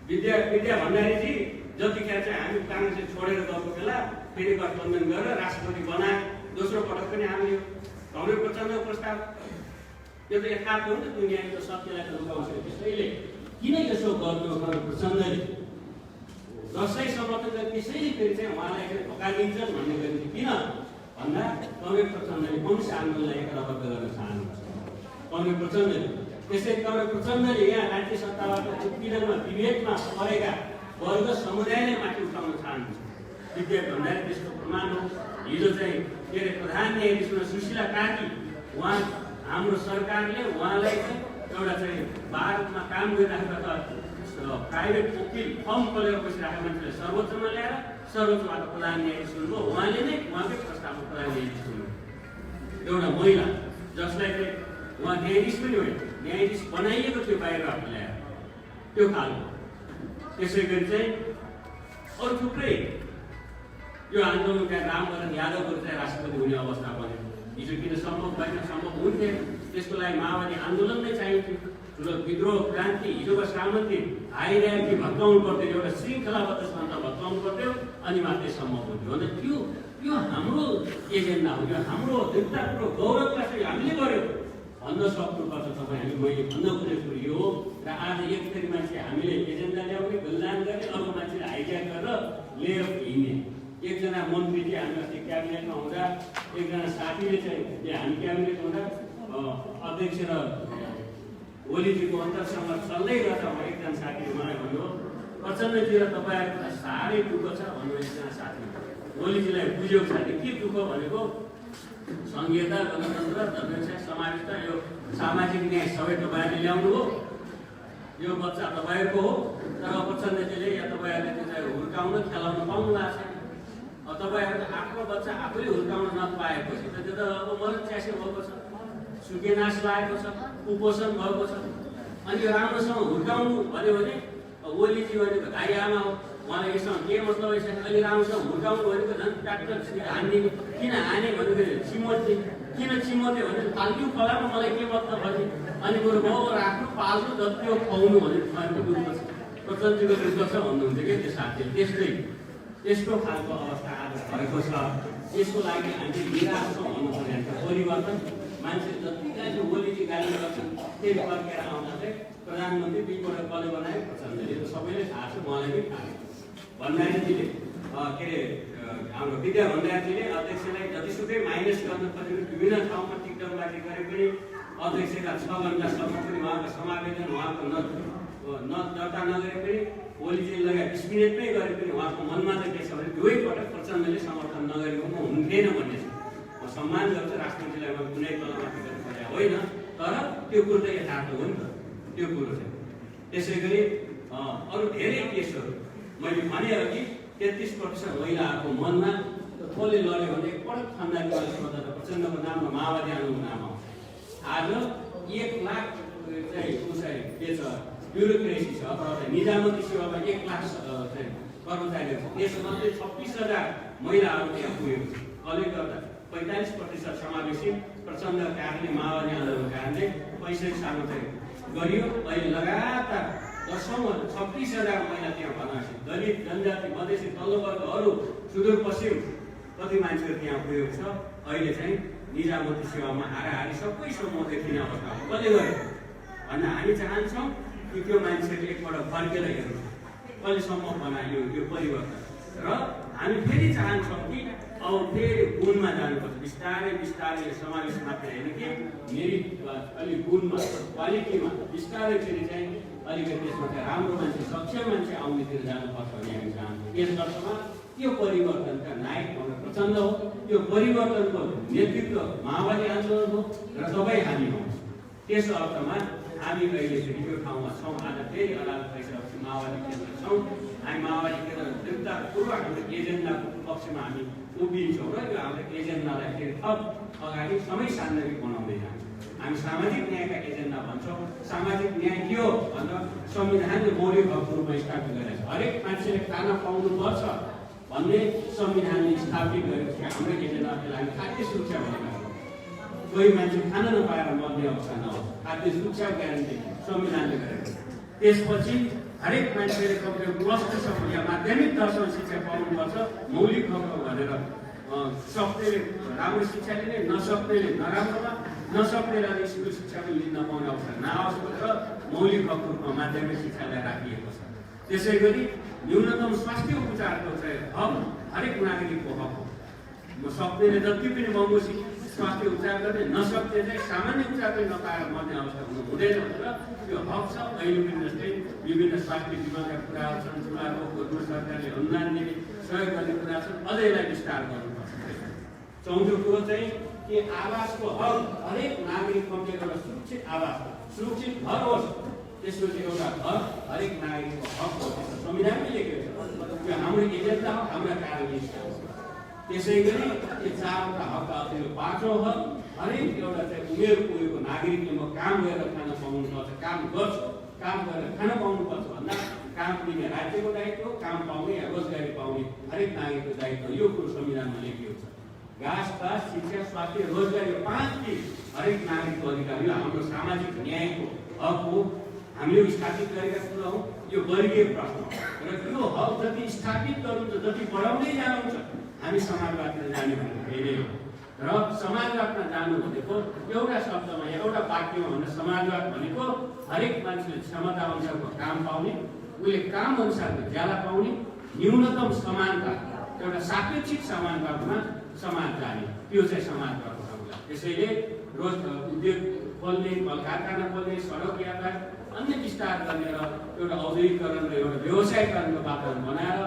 विद्या भण्डारीजी जतिखेर चाहिँ हामी काङ्ग्रेसले छोडेर गएको बेला फेरि गठबन्धन गरेर राष्ट्रपति बनाए। दोस्रो पटक पनि हामीले कमरेड प्रचण्डको प्रस्ताव। यो त यथार्थ हो नि त, दुनियाँको सत्यलाई त लुकाउँछ। त्यसैले किन यसो गर्नु कमरेड प्रचण्डले? जसै समर्थन गरे त्यसैले फेरि चाहिँ उहाँलाई चाहिँ धोकादिन्छन् भन्ने गरिन्छ। किन भन्दा कमरेड प्रचण्डले कम्युनिस्ट आन्दोलनलाई एकताबद्ध गर्न चाहनुहुन्छ। कमरेड प्रचण्डले त्यसै कमरेड प्रचण्डले यहाँ राज्य सत्ताबाट उत्पीडनमा विभेदमा परेका वर्ग समुदायलाई माथि उठाउन चाहनुहुन्छ। विद्या भण्डारी त्यसको प्रमाण हो। हिजो चाहिँ के अरे प्रधान न्यायाधीशमा सुशीला कार्की, उहाँ हाम्रो सरकारले उहाँलाई चाहिँ एउटा चाहिँ बारमा काम गरिराखेका प्राइभेट वकिल फर्म खोलेर बसिरहेको मान्छेले सर्वोच्चमा ल्याएर सर्वोच्चबाट प्रधान न्यायाधीश हुनुभयो। उहाँले नै उहाँकै प्रस्तावमा प्रधान न्यायाधीश हुनुभयो। एउटा महिला जसलाई चाहिँ उहाँ न्यायाधीश पनि होइन, न्यायाधीश बनाइएको थियो बाहिरबाट ल्याएर त्यो खालको। त्यसै गरी चाहिँ अरू थुप्रै यो आन्दोलनका रामवरण यादवहरू चाहिँ राष्ट्रपति हुने अवस्था बन्यो। हिजो किन सम्भव भएन? सम्भव हुन्थ्यो। त्यसको लागि माओवादी आन्दोलन नै चाहिन्थ्यो। ठुलो विद्रोह क्रान्ति हिजोको सामन्ती आइरहेको भत्काउनु पर्थ्यो, एउटा श्रृङ्खलाबद्ध सन्ता भत्काउनु पर्थ्यो, अनि मात्रै सम्भव हुन्थ्यो। अन्त यो हाम्रो एजेन्डा हो, यो हाम्रो दृढताको गौरवलाई चाहिँ हामीले गर्यो भन्न सक्नुपर्छ। तपाईँ हामी मैले भन्न खोजेको यो हो। र आज एक थरी मान्छे हामीले एजेन्डा ल्याउने, बलिदान गर्ने, अर्को मान्छेले हाइज्याक गरेर लिएर हिँड्ने। एकजना मन्त्री चाहिँ हामी अस्ति क्याबिनेटमा हुँदा एकजना साथीले चाहिँ हामी क्याबिनेट हुँदा अध्यक्ष र ओलीजीको अन्तरसँग चल्दै गर्दा एकजना साथीले मलाई भन्यो, प्रचण्डजी र तपाईँहरूको साह्रै दुःख छ भन्नु। एकजना साथी ओलीजीलाई बुझेको साथी के दुःख भनेको संघीयता, गणतन्त्र, जनसङ्ख्या, समावेशता, यो सामाजिक न्याय सबै तपाईँहरूले ल्याउनु हो, यो बच्चा तपाईँहरूको हो। तर प्रचण्डजीले या तपाईँहरूले त्यसलाई हुर्काउन खेलाउन पाउनु भएको छैन। तपाईँहरूको आफ्नो बच्चा आफैले हुर्काउन नपाएपछि त त्यो त अब मरण च्यासे भएको छ, सुकेनास लागेको छ, कुपोषण भएको छ। अनि यो राम्रोसँग हुर्काउनु भन्यो भने ओलीजी भनेको भाइ आमा हो, उहाँलाई यसमा के मतलब छैन। अहिले राम्रोसँग हुर्काउनु भनेको झन् ट्र्याक्टर हानिदिने। किन हाने भनेको चिमोटे, किन चिमोटे भने पाल्यु फलामा मलाई के मतलब भने अनि बरु बाउ राख्नु पाल्नु जति हो खुवाउनु भने उहाँको दुःख छ, प्रचण्डजीको दुःख छ भन्नुहुन्थ्यो क्या त्यो साथीले। त्यस्तो खालको अवस्था आज भएको छ। यसको लागि हामीले निराश छौँ भन्नु पर्ने परिवर्तन। मान्छे जति गाली ओलीजी गाली गर्छन् त्यही फर्केर आउँदा चाहिँ प्रधानमन्त्री दुईपल्ट कसले बनायो? प्रचण्डले। त सबैले थाहा छ, उहाँलाई पनि थाहा छ। भण्डारीजीले के अरे हाम्रो विद्या भण्डारीजीले अध्यक्षलाई जतिसुकै माइनस गर्न खोजेको विभिन्न ठाउँमा टिकटकबाजी गरे पनि अध्यक्षका 6 घन्टासम्म पनि उहाँको समावेदन, उहाँको न दर्ता नगरे पनि ओलीजी लगायत 20 मिनटमै गरे पनि उहाँको मनमा चाहिँ के छ भने दुवैपटक प्रचण्डले समर्थन नगरेको म हुन्थेन भन्ने छ। म सम्मान गर्छु राष्ट्रपतिलाई, म कुनै तलमाथि गर्न खोजेको होइन, तर त्यो कुरो त यथार्थ हो नि त, त्यो कुरो चाहिँ। त्यसै गरी अरू धेरै केसहरू मैले भने अघि 33% महिलाहरूको मनमा कसले लड्यो भने एकपटक खानदानी सोच्दा त प्रचण्डको नाममा माओवादी आन्दोलनको नाम आउँछ। आज 1 लाख चाहिँ उसलाई के छ ब्युरोक्रेसी छ, अथवा निजामती सेवामा 1 लाख चाहिँ कर्मचारीहरू छ। त्यसमध्ये 26,000 महिलाहरू त्यहाँ पुगेको छ। कसले गर्दा 45% समावेशी प्रचण्डको कारणले, माओवादी आन्दोलनको कारणले 65 सालमा चाहिँ गरियो। अहिले लगातार 26,000 महिला त्यहाँ बनाएको छ। दलित, जनजाति, मधेसी, तल्लो वर्ग, अरू सुदूरपश्चिम कति मान्छेहरू त्यहाँ पुगेको छ। अहिले चाहिँ निजामती सेवामा हाराहारी सबै समूह देखिने अवस्था हो। कसले गर्यो भन्दा हामी चाहन्छौँ कि त्यो मान्छेले एकपल्ट फर्केर हेर्नु कहिले सम्भव बनायो यो परिवर्तन। र हामी फेरि चाहन्छौँ कि अब फेरि गुणमा जानुपर्छ। बिस्तारै बिस्तारै समावेश मात्रै होइन कि मेरिट अलिक गुणमा, क्वालिटीमा बिस्तारै फेरि चाहिँ अलिकति त्यसमा चाहिँ राम्रो मान्छे, सक्षम मान्छे आउनेतिर जानुपर्छ भन्ने हामी चाहन्छौँ। यस अर्थमा त्यो परिवर्तनका नायक हाम्रो प्रचण्ड हो। त्यो परिवर्तनको नेतृत्व माओवादी आन्दोलन हो र सबै हामी हौँ। त्यस अर्थमा हामी अहिले फेरि यो ठाउँमा छौँ। आज फेरि अदालत भइसकेपछि माओवादी केन्द्र छौँ। हामी माओवादी केन्द्र दृढतापूर्वक हाम्रो एजेन्डाको पक्षमा हामी उभिन्छौँ र यो हाम्रो एजेन्डालाई फेरि थप अगाडि समय सान्दर्भिक बनाउँदै जान्छौँ। हामी सामाजिक न्यायका एजेन्डा भन्छौँ। सामाजिक न्याय के हो भन्दा संविधानले मौलिक हकको रूपमा स्थापित गरेको छ। हरेक मान्छेले खाना पाउनुपर्छ भन्ने संविधानले स्थापित गरेको छ। हाम्रो एजेन्डाको लागि खाद्य सुरक्षा भनेको कोही मान्छे खाना नपाएर मर्ने अवस्था नहोस्, खाद्य सुरक्षा ग्यारेन्टी संविधानले गरेको छ। त्यसपछि हरेक मान्छेले कम्प्युटर प्लससम्म या माध्यमिक दर्शन शिक्षा पाउनुपर्छ मौलिक हक भनेर सक्नेले राम्रो शिक्षा लिने, नसक्नेले नराम्रोमा, नसक्नेले स्कुल शिक्षा पनि लिन नपाउने अवस्था नआओस् भनेर मौलिक हकको रूपमा माध्यमिक शिक्षालाई राखिएको छ। त्यसै गरी न्यूनतम स्वास्थ्य उपचारको चाहिँ हक हरेक नागरिकको हक हो। सक्नेले जति पनि महँगो स्वास्थ्य उपचार गर्ने, नसक्ने चाहिँ सामान्य उपचार पनि नपाएर मर्ने अवस्था हुनु हुँदैन भनेर यो हक छ। अहिले पनि जस्तै विभिन्न स्वास्थ्य बिमाका कुराहरू छन्, ठुला रोगहरू सरकारले अनुदान दिने, सहयोग गर्ने कुरा छन्। अझै यसलाई विस्तार गर्नुपर्छ। चौथो कुरो चाहिँ कि आवासको हक हरेक नागरिक कम्ती एउटा सुरक्षित आवास, सुरक्षित घर होस्। त्यसको चाहिँ एउटा घर हरेक नागरिकको हक हो। संविधानमै लेखेको छ। त्यो हाम्रो एजेन्डा हो, हाम्रा कार्यनीति हो। त्यसै गरी यो 4वटा हक अथवा 5औं हक हरेक एउटा चाहिँ उमेर पुगेको नागरिकले म काम गरेर खान पाउनुपर्छ, काम गर्छु, काम गरेर खान पाउनुपर्छ भन्दा काम दिने राज्यको दायित्व, काम पाउने या रोजगारी पाउने हरेक नागरिकको दायित्व, यो कुरो संविधानमा लेखिएको छ। घाँस पात शिक्षा स्वास्थ्य रोजगारी 5 चिज हरेक नागरिकको अधिकार, यो हाम्रो सामाजिक न्यायको हक हो। हामीले स्थापित गरेका छौँ। यो वर्गीय प्रश्न हो र यो हक जति स्थापित गर्नुहुन्छ, जति बढाउँदै जानुहुन्छ, हामी समाजवादमा जाने भनेको यही नै हो। र समाजवादमा जानु भनेको एउटा शब्दमा एउटा वाक्यमा भन्दा समाजवाद भनेको हरेक मान्छेले क्षमता अनुसारको काम पाउने, उसले काम अनुसारको ज्याला पाउने, न्यूनतम समानता, एउटा सापेक्षिक समानतामा समाज जाने, त्यो चाहिँ समाजवाद हो। त्यसैले रोज उद्योग खोल्ने, कल कारखाना खोल्ने, सडक यातायात अन्य विस्तार गर्ने र एउटा औद्योगिकरण र एउटा व्यवसायीकरणको वातावरण बनाएर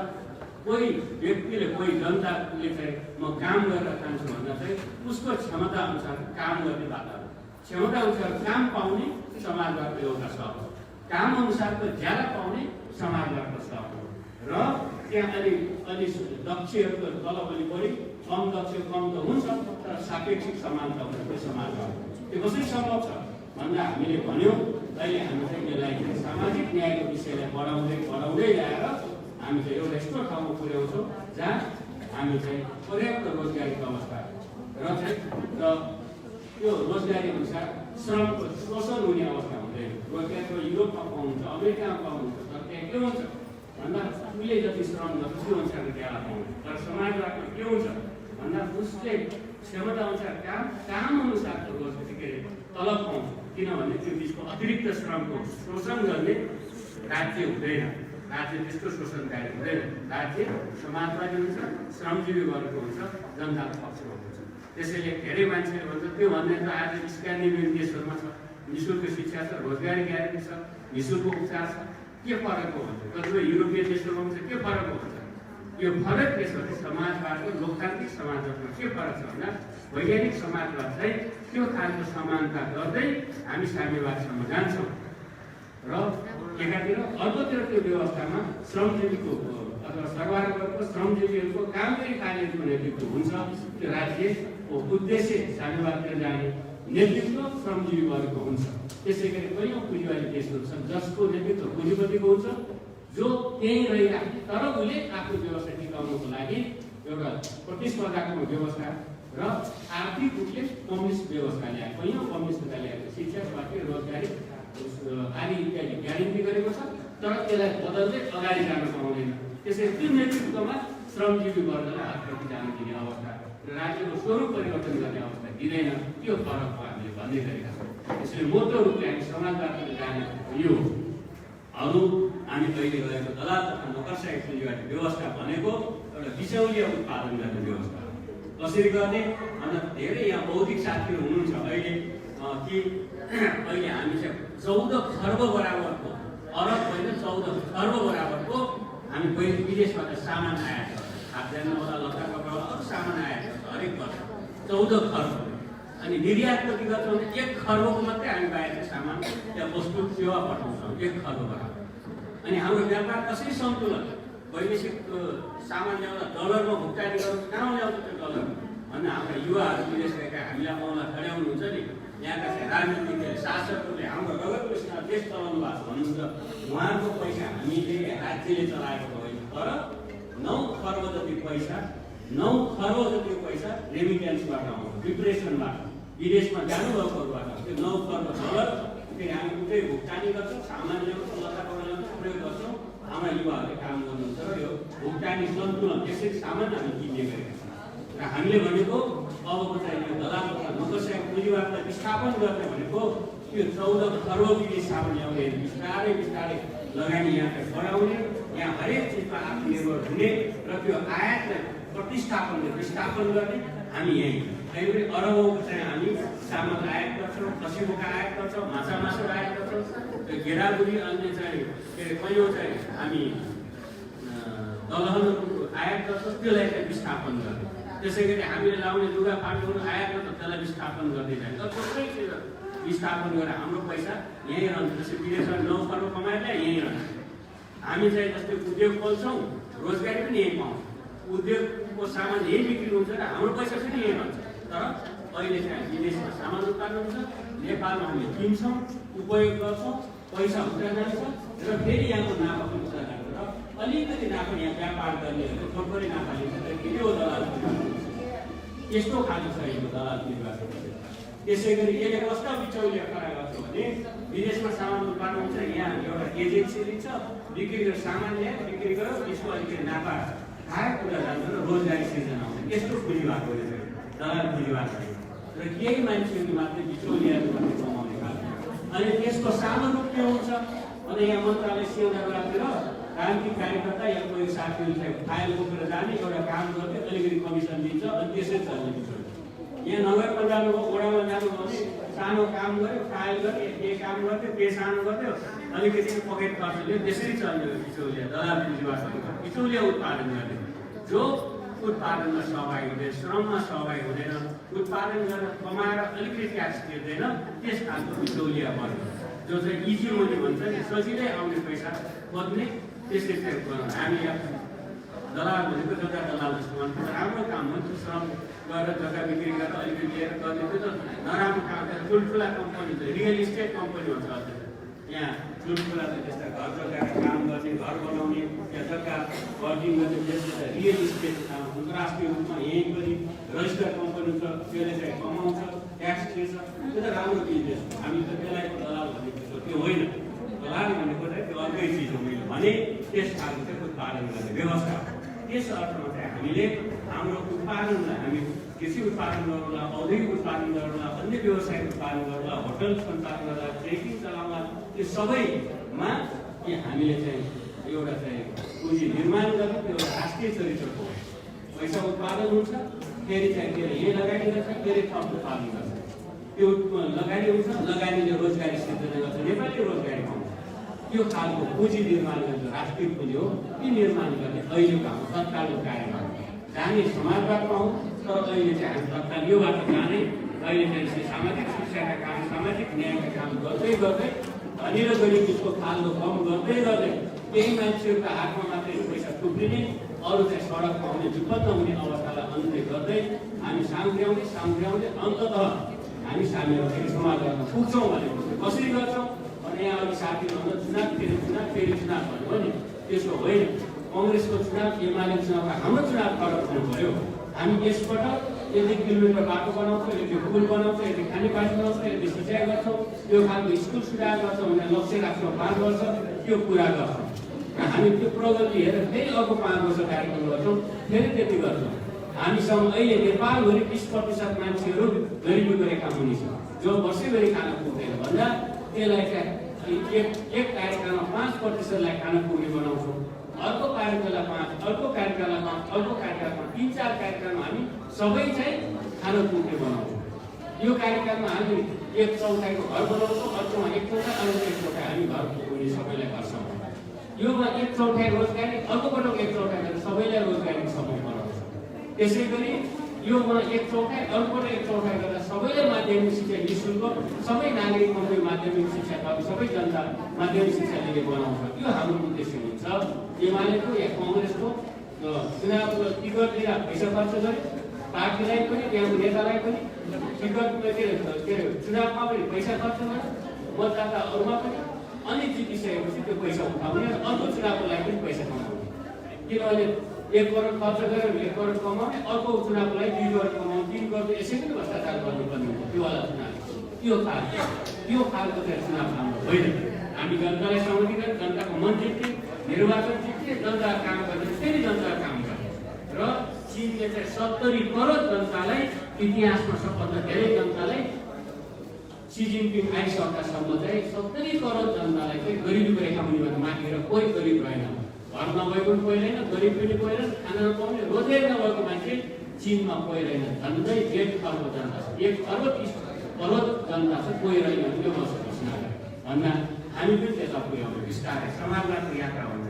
कोही व्यक्तिले, कोही जनताले चाहिँ म काम गरेर खान्छु भन्दा चाहिँ उसको क्षमता अनुसार काम गर्ने वातावरण, क्षमता अनुसार काम पाउने समाजवादको एउटा शब्द हो। काम अनुसारको ज्याला पाउने समाजवादको शब्द हो। र त्यहाँ अलि दक्षहरूको तलब अलि बढी, कम दक्ष कम त हुन्छ, तर सापेक्षिक समानता हुन्छ, त्यो समाजवाद। त्यो कसरी सम्भव छ भन्दा हामीले भन्यौँ अहिले हामी चाहिँ यसलाई सामाजिक न्यायको विषयलाई बढाउँदै ल्याएर हामी चाहिँ एउटा यस्तो ठाउँमा पुर्याउँछौँ जहाँ हामी चाहिँ पर्याप्त रोजगारीको अवस्था र यो रोजगारी अनुसार श्रमको शोषण हुने अवस्था हुँदैन। रोजगारीको युरोपमा पाउनुहुन्छ, अमेरिकामा पाउनुहुन्छ, तर त्यहाँ के हुन्छ भन्दा उसले जति श्रम गर्छ त्यो अनुसारको ज्याला पाउँछ। तर समाजवादमा के हुन्छ भन्दा उसले क्षमता अनुसार काम अनुसारको रोजगारी के अरे तलब पाउँछ, किनभने त्यो बिचको अतिरिक्त श्रमको शोषण गर्ने राज्य हुँदैन। राज्य त्यस्तो शोषणकारी हुँदैन। राज्य समाजवादी हुन्छ, श्रमजीवी वर्गको हुन्छ, जनताको पक्षमा हुन्छ। त्यसैले धेरै मान्छेले भन्छ त्यो भन्ने त आज स्क्यान्डिनेभियन देशहरूमा छ, निःशुल्क शिक्षा छ, रोजगारी ग्यारेन्टी छ, निःशुल्क उपचार छ, के फरक हो भन्छ। कतिपय युरोपियन देशहरूमा हुन्छ, के फरक हो भन्छ। यो फरक के छ भने समाजवादको लोकतान्त्रिक समाजवादमा के फरक छ भन्दा वैज्ञानिक समाजवाद चाहिँ त्यो खालको समानता गर्दै हामी साम्यवादसम्म जान्छौँ र एकातिर अर्कोतिर त्यो व्यवस्थामा श्रमजीवीको अथवा सरकार वर्गको श्रमजीवीहरूको कामगरी कार्यको नेतृत्व हुन्छ। त्यो राज्यको उद्देश्य साम्यवादतिर जाने नेतृत्व श्रमजीवी वर्गको हुन्छ। त्यसै गरी कैयौँ पुँजीवादी देशहरू छन् जसको नेतृत्व पुँजीपतिको हुन्छ, जो त्यहीँ रहिरहेको तर उसले आफ्नो व्यवसाय टिकाउनको लागि एउटा प्रतिस्पर्धात्मक व्यवस्था र आर्थिक रूपले कम्युनिस्ट व्यवस्था ल्याए, कैयौँ कम्युनिस्टका ल्याएको शिक्षा स्वास्थ्य रोजगारी आदि इत्यादि ग्यारेन्टी गरेको छ, तर त्यसलाई बदल्दै अगाडि जान पाउँदैन। त्यसैले त्यो नेतृत्वमा श्रमजीवी वर्गलाई हातप्रति जान दिने अवस्था र राज्यको स्वरूप परिवर्तन गर्ने अवस्था दिँदैन। त्यो फरक हो हामीले भन्दै गरेका छौँ। त्यसैले मोटो रूपले हामी समाजवादतिर जाने यो अरू हामी अहिले गएको दलाल तथा नोकरशाही पुँजीवादी व्यवस्था भनेको एउटा बिचौलिया उत्पादन गर्ने व्यवस्था हो। कसरी गर्ने भन्दा धेरै यहाँ बौद्धिक साथीहरू हुनुहुन्छ अहिले कि अहिले हामी चाहिँ 14 खर्ब बराबरको, अरब होइन 14 खर्ब बराबरको हामी विदेशबाट सामान आयात गर्छौँ। खाद्यान्न होला, लत्ता कपडा होला, अरू सामान आयात गर्छौँ हरेक वर्ष 14 खर्ब। अनि निर्यात कति गर्छौँ भने 1 खर्बको मात्रै हामी बाहिर सामान त्यहाँ वस्तु सेवा पठाउँछौँ 1 खर्ब बराबर। अनि हाम्रो व्यापार कसरी सन्तुलन, वैदेशिक सामान ल्याउँदा डलरमा भुक्तानी गर्नु, कहाँ ल्याउँछ त्यो डलर भन्दा हाम्रा युवाहरू विदेश गएका हामीलाई आउँदा खड्याउनुहुन्छ नि, यहाँका चाहिँ राजनीतिज्ञ शासकहरूले हाम्रो रगतमा देश चलाउनु भएको छ भन्नुहुन्छ। उहाँको पैसा हामीले राज्यले चलाएको होइन, तर 9 खर्ब जति पैसा रेमिटेन्सबाट आउँछ, डिप्रेसनबाट विदेशमा जानुभएकोबाट त्यो 9 खर्ब डलर फेरि हामी उतै भुक्तानी गर्छौँ, सामान ल्याउँछौँ, लत्ता कपडा ल्याउँछौँ, प्रयोग गर्छौँ। हाम्रा युवाहरूले काम गर्नुहुन्छ र यो भुक्तानी सन्तुलन त्यसरी सामान हामी किन्ने गरेका छौँ। र हामीले भनेको अबको चाहिँ यो दलाल तथा नोकरशाही पुँजीवादलाई विस्थापन गर्ने भनेको त्यो 14 खर्ब विदेश सामान ल्याउने, बिस्तारै लगानी यहाँ चाहिँ बढाउने, यहाँ हरेक चिजमा आत्मनिर्भर हुने र त्यो आयातलाई विस्थापन गर्ने। हामी यहीँ अहिले अरबौँको चाहिँ हामी सामान आयात गर्छौँ, खसीबोका आयात गर्छौँ, माछा मासु आयात गर्छौँ, त्यो घेराबुरी अन्य चाहिँ के अरे कैयौँ चाहिँ हामी दलहनहरूको आयात गर्छौँ, त्यसलाई चाहिँ विस्थापन गर्ने। त्यसै गरी हामीले लाउने लुगाफाटाहरू आयात गर्छौँ, त्यसलाई विस्थापन गर्दै जान्छ। थुप्रै चिज विस्थापन गरेर हाम्रो पैसा यहीँ रहन्छ। त्यसै विदेशमा 9 खर्ब कमाएर यहीँ रहन्छ। हामी चाहिँ जस्तै उद्योग खोल्छौँ, रोजगारी पनि यहीँ पाउँछौँ। उद्योग को सामान यही बिक्री हुन्छ र हाम्रो पैसा पनि यही हुन्छ। तर अहिले चाहिँ विदेशमा सामान उत्पादन हुन्छ, नेपालमा हामीले किन्छौँ, उपयोग गर्छौँ, पैसा हुँदै जान्छ र फेरि यहाँको नाफा पनि हुँदै जान्छ र अलिकति नाफा यहाँ व्यापार गर्नेहरूले थोरै नाफा लिन्छ र फेरि हो दलाल यस्तो खालको छ यो दलाल निर्वाचन। त्यसै गरी यसले कस्ता बिचौलिया खडा गर्छ भने विदेशमा सामान उत्पादन हुन्छ, यहाँ एउटा एजेन्सी लिन्छ, बिक्री गरेर सामान ल्यायो, बिक्री गर्यो, त्यसको अलिकति नाफा खायो कुरा जान्छ र रोजगारी सिर्जना हुन्छ। यस्तो पुँजीवाद हो यो दलाल पुँजीवाद र केही मान्छेहरू मात्रै बिचौलियाहरू मात्रै कमाउने खालको। अनि त्यसको सानो रूप के हुन्छ भने यहाँ मन्त्रालय सिउँदा बेलातिर राजनीतिक कार्यकर्ता या कोही साथीहरू चाहिँ फाइल बोकेर जाने, एउटा काम गर्ने, अलिकति कमिसन दिन्छ अनि त्यसै चल्ने बिचौलिया। यहाँ नगरमा जानुभयो, वडामा जानुभयो भने सानो काम गर्यो, फाइल गर्यो, के काम गर्थ्यो, पे सानो गर्थ्यो, अलिकति पकेट खर्च लियो, त्यसरी चल्ने बिचौलिया दलाल पुँजीवाद। बिचौलिया उत्पादन गर्ने जो उत्पादनमा सहभागी हुँदैन, श्रममा सहभागी हुँदैन, उत्पादन गरेर कमाएर अलिकति ट्याक्स तिर्दैन, त्यस खालको बिचौलिया वर्ग जो चाहिँ इजी मनी भन्छ नि, सजिलै आउने पैसा खोज्ने, त्यसले चाहिँ गर्नु। हामी यहाँ दलाल भनेको जग्गा दलाल जस्तो भन्छ, राम्रो काम हो त्यो श्रम गरेर जग्गा बिक्री गरेर अलिकति लिएर गर्ने, त्यो त नराम्रो काम छ। ठुल्ठुला कम्पनी छ, रियल इस्टेट कम्पनी भन्छ अझ यहाँ ठुल्ठुला चाहिँ त्यस्ता घर जग्गाएर काम गर्ने, घर बनाउने, या जग्गा वर्किङ गर्ने, त्यसले रियल इस्टेट अन्तर्राष्ट्रिय रूपमा यहीँ पनि रजिस्टर्ड कम्पनी छ, त्यसले चाहिँ कमाउँछ, ट्याक्स तिर्छ, त्यो त राम्रो बिजनेस हो। हामी त त्यसलाई दलाल भनेको त्यो होइन। दलाल भनेको चाहिँ त्यो अर्कै चिज हो। मैले भने त्यस खालको चाहिँ उत्पादन गर्ने व्यवस्था। त्यस अर्थमा चाहिँ हामीले हाम्रो उत्पादनलाई हामी कृषि उत्पादन गरौँला, औद्योगिक उत्पादन गरौँला, अन्य व्यवसाय उत्पादन गरौँला, होटल सञ्चालन गर्दा, ट्रेकिङ चलाउँला, त्यो सबैमा कि हामीले चाहिँ एउटा चाहिँ पुँजी निर्माण गर्ने त्यो राष्ट्रिय चरित्रको पैसा उत्पादन हुन्छ, फेरि चाहिँ त्यसले यहीँ लगानी गर्छ, फेरि थप उत्पादन गर्छ, त्यो लगानी हुन्छ, लगानीले रोजगारी सिर्जना गर्छ, नेपाली रोजगारी पाउँछ। त्यो खालको पुँजी निर्माण गर्ने राष्ट्रिय पुँजी हो, ती निर्माण गर्ने अहिलेको हाम्रो तत्कालको कार्यक्रम जाने समाजवादमा हो। तर अहिले चाहिँ हामी तत्काल यो बाटो जाने, अहिले चाहिँ सामाजिक शिक्षाका काम, सामाजिक न्यायका काम गर्दै गर्दै धनी र गरिब बिचको खाल्डो कम गर्दै गर्दै केही मान्छेहरूका हातमा मात्रै पैसा थुप्रिने, अरू चाहिँ सडकमा आउने विपन्न हुने अवस्थालाई अन्त्य गर्दै हामी साम्भ्याउँदै अन्ततः हामी साम्यवादी समाजवादमा पुग्छौँ भनेको कसरी गर्छौँ भने यहाँ अघि साथीहरू चुनाव फेरि चुनाव भन्नुभयो नि, त्यसो होइन। कङ्ग्रेसको चुनाव, एमालेको चुनावमा हाम्रो चुनाव फरक हुनु पर्यो। हामी यसपटक यदि किलोमिटर बाटो बनाउँछौँ, यदि पुल बनाउँछौँ, यदि खानेपानी बनाउँछौँ, यदि सिँचाइ गर्छौँ, त्यो खालको स्कुल सुधार गर्छौँ भने लक्ष्य राख्छौँ 5 वर्ष, त्यो पुरा गर्छौँ र हामी त्यो प्रगति हेरेर फेरि अर्को 5 वर्ष कार्यक्रम गर्छौँ, फेरि त्यति गर्छौँ। हामीसँग अहिले नेपालभरि 20% मान्छेहरू गरिबीको रेखा मुनि छ, जो वर्षैभरि खान पुग्दैन भन्दा त्यसलाई चाहिँ एक कार्यक्रममा 5%लाई खान पुग्ने बनाउँछौँ, अर्को कार्यक्रमलाई 5, अर्को कार्यक्रमलाई 5, अर्को कार्यक्रममा 3-4 कार्यक्रममा हामी सबै चाहिँ खान पुग्ने बनाउँछौँ। यो कार्यक्रममा हामी 1/4को घर बनाउँछौँ, अर्कोमा 1/4, अर्को 1/4 हामी घर पुग्ने सबैलाई गर्छौँ। योमा 1/4 रोजगारी, अर्कोपटक 1/4 गरेर सबैलाई रोजगारी सबै बनाउँछौँ। त्यसै गरी योमा 1/4, अर्कोपटक 1/4 गरेर सबैलाई माध्यमिक शिक्षा निःशुल्क, सबै नागरिकमा माध्यमिक शिक्षा पाउने, सबै जनता माध्यमिक शिक्षा लिने बनाउँछ। यो हाम्रो उद्देश्य हुन्छ। एमालेको या कङ्ग्रेसको चुनावको टिकट लिएर पैसा खर्च गरे, पार्टीलाई पनि त्यहाँको नेतालाई पनि टिकटमा के अरे चुनावमा पनि पैसा खर्च गरे, मतदाताहरूमा पनि, अनि जितिसकेपछि त्यो पैसा उठाउने र अर्को चुनावको लागि पनि पैसा कमाउने। किनभने 1 करोड खर्च गरेर 1 करोड कमाउने, अर्को चुनावको लागि 2 करोड कमाउने, 3 करोड यसै पनि भ्रष्टाचार गर्नुपर्ने हुन्छ त्यो वाला चुनाव। त्यो खालको चाहिँ चुनाव हाम्रो होइन। हामी जनतालाई सहमति गरेर जनताको मन जित्ने, निर्वाचन जित्ने, जनता काम गर्ने, फेरि जनता काम गर्ने र चीनले चाहिँ 70 करोड जनतालाई, इतिहासमा सबभन्दा धेरै जनतालाई सी जिनपिङ आइसकेसम्म चाहिँ 70 करोड जनतालाई चाहिँ गरिबीको रेखा मुनिबाट मागेर कोही गरिब रहेन, घर नभएको पनि कोही रहेन, गरिब पनि कोही रहेन, खाना नपाउने, रोजगारी नभएको मान्छे चीनमा कोही रहेन। झन्डै 1 अर्ब जनता छ, 1 अर्ब 30 करोड जनता छ, कोही रहेन यो घोषणा भन्दा हामी पनि त्यसलाई पुर्याउने बिस्तारै समाजवादको यात्रा हुन्छ।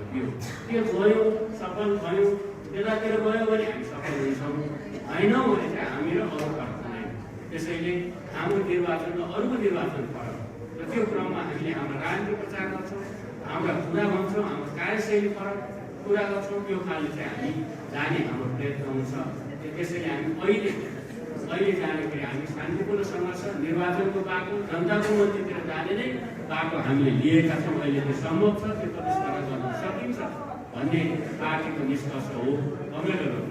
त्यो गयो, सफल भयो, त्यतातिर गयो भने हामी सफल हुन्छौँ, होइनौँ भने चाहिँ हामी र अरू फरक हुँदैन। त्यसैले हाम्रो निर्वाचन र अरूको निर्वाचन फरक र त्यो क्रममा हामीले हाम्रो राजनीति प्रचार गर्छौँ, हाम्रा कुरा भन्छौँ, हाम्रो कार्यशैली फरक कुरा गर्छौँ। त्यो खालले चाहिँ हामी जाने हाम्रो प्रयत्न हुन्छ। त्यसैले हामी अहिले जाँदाखेरि हामी शान्तिपूर्ण सङ्घर्ष, निर्वाचनको बाटो, जनताको मन्दिरतिर जाने नै बाटो हामीले लिएका छौँ। अहिले त्यो सम्भव छ, त्यो प्रतिस्पर्धा गर्न सकिन्छ भन्ने पार्टीको निष्कर्ष हो कमरेडहरू।